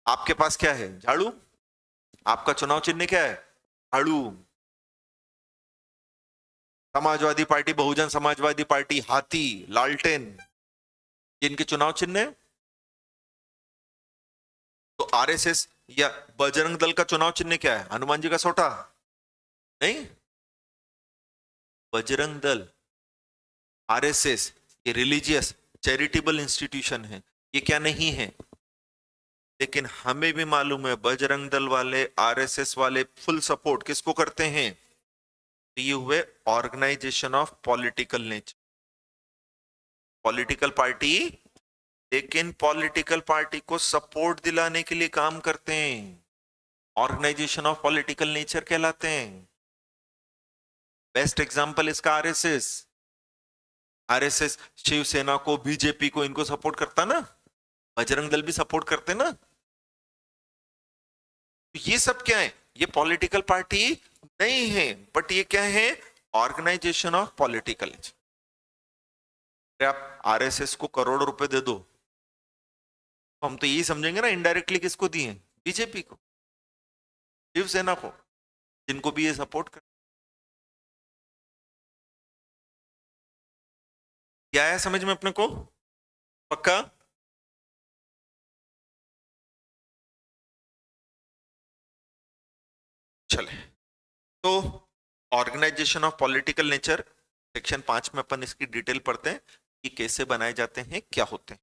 आपके पास क्या है? झाड़ू। आपका चुनाव चिन्ह क्या है? झाड़ू। समाजवादी पार्टी, बहुजन समाजवादी पार्टी हाथी, लालटेन, जिनके चुनाव चिन्ह है। तो आरएसएस या बजरंग दल का चुनाव चिन्ह क्या है? हनुमान जी का सोटा। नहीं, बजरंग दल, आरएसएस ये रिलीजियस चैरिटेबल इंस्टीट्यूशन है, ये क्या नहीं है। लेकिन हमें भी मालूम है बजरंग दल वाले, आरएसएस वाले फुल सपोर्ट किसको करते हैं? तो ये हुए organisation of political nature, political party. लेकिन पॉलिटिकल पार्टी को सपोर्ट दिलाने के लिए काम करते हैं, ऑर्गेनाइजेशन ऑफ पॉलिटिकल नेचर कहलाते हैं। बेस्ट एग्जांपल इसका आरएसएस। आरएसएस शिवसेना को, बीजेपी को, इनको सपोर्ट करता ना, बजरंग दल भी सपोर्ट करते ना। तो ये सब क्या है? ये पॉलिटिकल पार्टी नहीं है, बट ये क्या है? Organisation of political. आप आरएसएस को करोड़ों रुपए दे दो तो हम तो यही समझेंगे ना इनडायरेक्टली किसको दिए? बीजेपी को, शिवसेना को, जिनको भी ये सपोर्ट कर। क्या आया समझ में अपने को? पक्का? चले तो organisation of political nature section 5 में अपन इसकी डिटेल पढ़ते हैं कि कैसे बनाए जाते हैं, क्या होते हैं।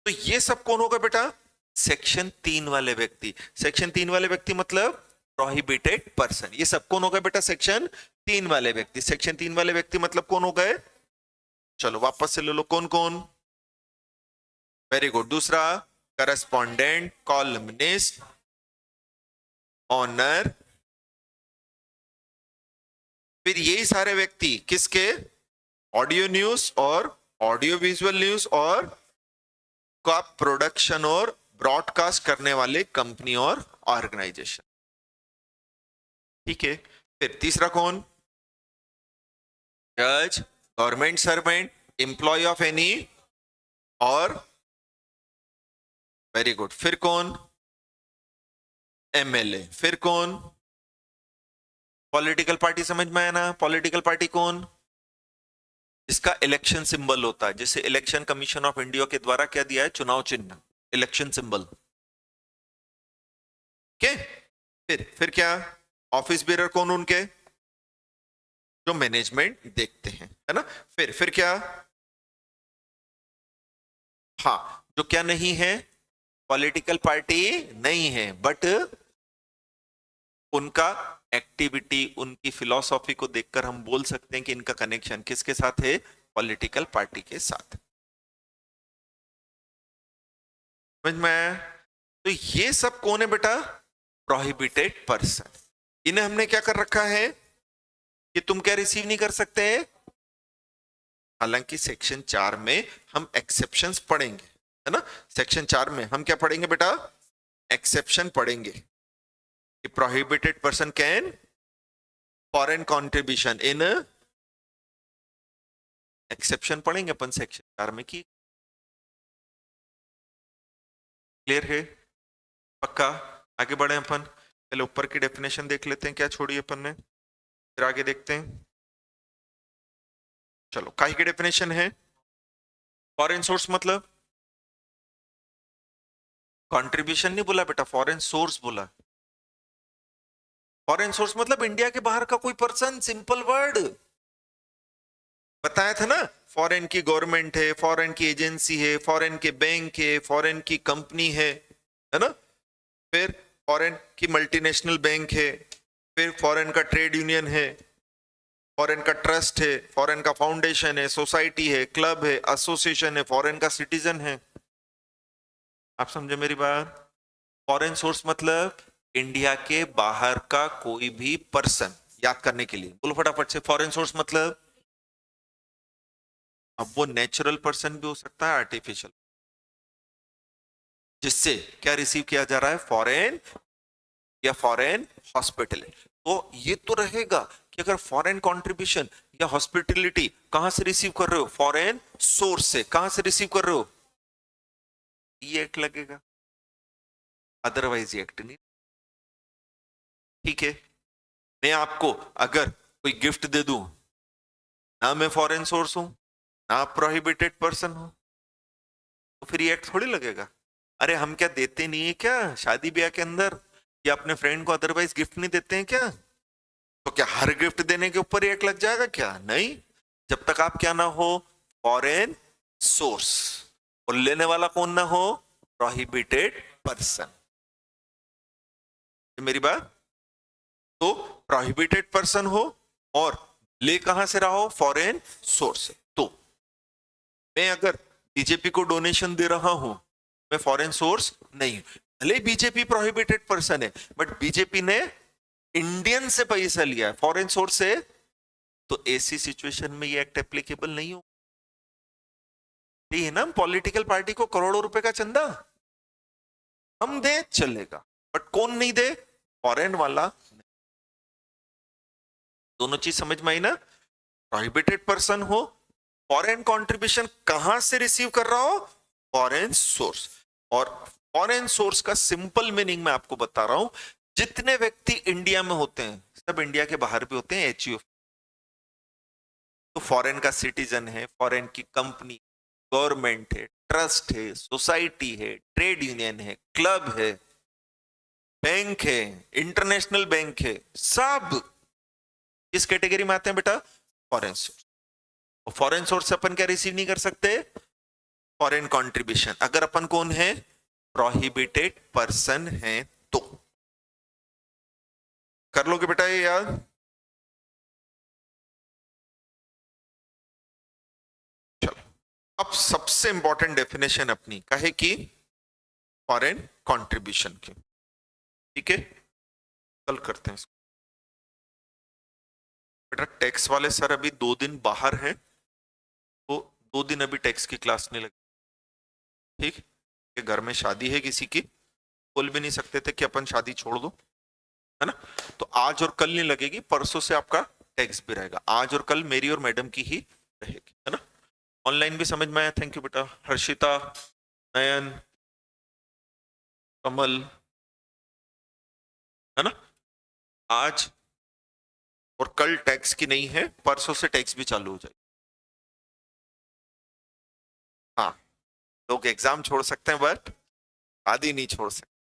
तो ये सब कौन होगा बेटा? सेक्शन 3 वाले व्यक्ति। सेक्शन 3 वाले व्यक्ति मतलब प्रोहिबिटेड पर्सन। ये सब कौन होगा बेटा? सेक्शन 3 वाले व्यक्ति। सेक्शन 3 वाले व्यक्ति मतलब कौन हो गए? चलो वापस से ले लो, कौन कौन? Very good. दूसरा, करस्पॉन्डेंट, कॉलमनिस्ट, ऑनर। फिर यही सारे व्यक्ति किसके? ऑडियो न्यूज और ऑडियो विजुअल न्यूज और का प्रोडक्शन और ब्रॉडकास्ट करने वाले कंपनी और ऑर्गेनाइजेशन। ठीक है। फिर तीसरा कौन? जज, government servant, employ of any और, वेरी गुड। फिर कौन? एमएलए। फिर कौन? Political party. समझ में आया ना? पॉलिटिकल पार्टी कौन? इसका इलेक्शन सिंबल होता है, जैसे इलेक्शन कमीशन ऑफ इंडिया के द्वारा क्या दिया है? चुनाव चिन्ह, इलेक्शन सिंबल। के फिर क्या? ऑफिस बेरर कौन उनके? जो मैनेजमेंट देखते हैं, है ना। फिर क्या? हाँ, जो क्या नहीं है? पॉलिटिकल पार्टी नहीं है, बट उनका एक्टिविटी, उनकी फिलॉसफी को देखकर हम बोल सकते हैं कि इनका कनेक्शन किसके साथ है? पॉलिटिकल पार्टी के साथ। समझ में आया? तो ये सब कौन है बेटा? Prohibited person. इन्हें हमने क्या कर रखा है कि तुम क्या रिसीव नहीं कर सकते? हालांकि सेक्शन 4 में हम एक्सेप्शंस पढ़ेंगे, है ना। सेक्शन 4 में हम क्या पढ़ेंगे बेटा? एक्सेप्शन पढ़ेंगे कि prohibited person can foreign contribution in, exception पढ़ेंगे अपन सेक्शन 4 में। की क्लियर है? पक्का? आगे बढ़े अपन। पहले ऊपर की डेफिनेशन देख लेते हैं, क्या छोड़ी अपन ने, फिर आगे देखते हैं। चलो, काहे की डेफिनेशन है? फॉरेन सोर्स मतलब कंट्रीब्यूशन नहीं बोला बेटा, फॉरेन सोर्स बोला। फॉरेन सोर्स मतलब इंडिया के बाहर का कोई पर्सन, सिंपल वर्ड बताया था ना। फॉरेन की गवर्नमेंट है, फॉरेन की एजेंसी है, फॉरेन के बैंक है, फॉरेन की कंपनी है ना। फिर फॉरेन की मल्टीनेशनल बैंक है, फिर फॉरेन का ट्रेड यूनियन है, फॉरेन का ट्रस्ट है, फॉरेन का फाउंडेशन है, सोसाइटी है, क्लब है, एसोसिएशन है, फॉरेन का सिटीजन है। आप समझे मेरी बात? फॉरेन सोर्स मतलब इंडिया के बाहर का कोई भी पर्सन। याद करने के लिए बोलो फटाफट से, फॉरेन सोर्स मतलब अब वो नेचुरल पर्सन भी हो सकता है, आर्टिफिशियल, जिससे क्या रिसीव किया जा रहा है, फॉरेन या फॉरेन हॉस्पिटल। तो ये तो रहेगा कि अगर फॉरेन कंट्रीब्यूशन या हॉस्पिटलिटी कहां से रिसीव कर रहे हो, फॉरेन सोर्स से। कहां से रिसीव कर रहे हो, ये एक्ट लगेगा, अदरवाइज ये एक्ट नहीं। ठीक है, मैं आपको अगर कोई गिफ्ट दे दूं, ना मैं फॉरेन सोर्स हूं, ना प्रोहिबिटेड पर्सन हूं, तो फिर ये एक्ट थोड़ी लगेगा। अरे हम क्या देते नहीं है क्या शादी ब्याह के अंदर, या अपने फ्रेंड को अदरवाइज गिफ्ट नहीं देते हैं क्या? तो क्या हर गिफ्ट देने के ऊपर एक लग जाएगा क्या? नहीं, जब तक आप क्या ना हो, फॉरेन सोर्स, और लेने वाला कौन ना हो, प्रोहिबिटेड पर्सन। मेरी बात? तो प्रोहिबिटेड पर्सन हो और ले कहां से रहा हो, फॉरेन सोर्स से। तो मैं अगर बीजेपी को डोनेशन दे रहा हूं, मैं फॉरेन सोर्स नहीं। भले बीजेपी प्रोहिबिटेड पर्सन है, बट बीजेपी ने इंडियन से पैसा लिया है, फॉरेन सोर्स से, तो ऐसी सिचुएशन में ये एक्ट एप्लीकेबल नहीं हो। ये है ना, पॉलिटिकल पार्टी को करोड़ों रुपए का चंदा हम दे चलेगा, बट कौन नहीं दे, फॉरेन वाला। दोनों चीज समझ में आई ना? प्रोहिबिटेड पर्सन हो, फॉरेन कंट्रीब्यूशन कहां से रिसीव कर रहा हो, फॉरेन सोर्स। और फॉरेन सोर्स का सिंपल मीनिंग मैं आपको बता रहा हूं, जितने व्यक्ति इंडिया में होते हैं सब इंडिया के बाहर भी होते हैं, एचयूएफ। तो फॉरेन का सिटीजन है, फॉरेन की कंपनी, गवर्नमेंट है, ट्रस्ट है, सोसाइटी है, ट्रेड यूनियन है, क्लब है, बैंक है, इंटरनेशनल बैंक है, सब किस कैटेगरी में आते हैं बेटा, फॉरेन सोर्स। और फॉरेन सोर्स से अपन क्या रिसीव नहीं कर सकते, फॉरेन कंट्रीब्यूशन, अगर अपन कौन है, प्रोहिबिटेड पर्सन है तो। कर लोगे बेटा ये याद? चलो, अब सबसे इंपॉर्टेंट डेफिनेशन अपनी कहे कि फॉरेन कंट्रीब्यूशन की। ठीक है, कल करते हैं इसको। बेटा टैक्स वाले सर अभी 2 दिन बाहर हैं, तो 2 दिन अभी टैक्स की क्लास नहीं लगी। ठीक है, घर में शादी है किसी की, बोल भी नहीं सकते थे कि अपन शादी छोड़ दो, है ना। तो आज और कल नहीं लगेगी, परसों से आपका टैक्स भी रहेगा। आज और कल मेरी और मैडम की ही रहेगी, है ना। ऑनलाइन भी समझ में आया, थैंक यू बेटा। हर्षिता, नयन, कमल, है ना। आज और कल टैक्स की नहीं है, परसों से टैक्स भी चालू हो जाएगी। हाँ, लोग एग्जाम छोड़ सकते हैं बट शादी नहीं छोड़ सकते।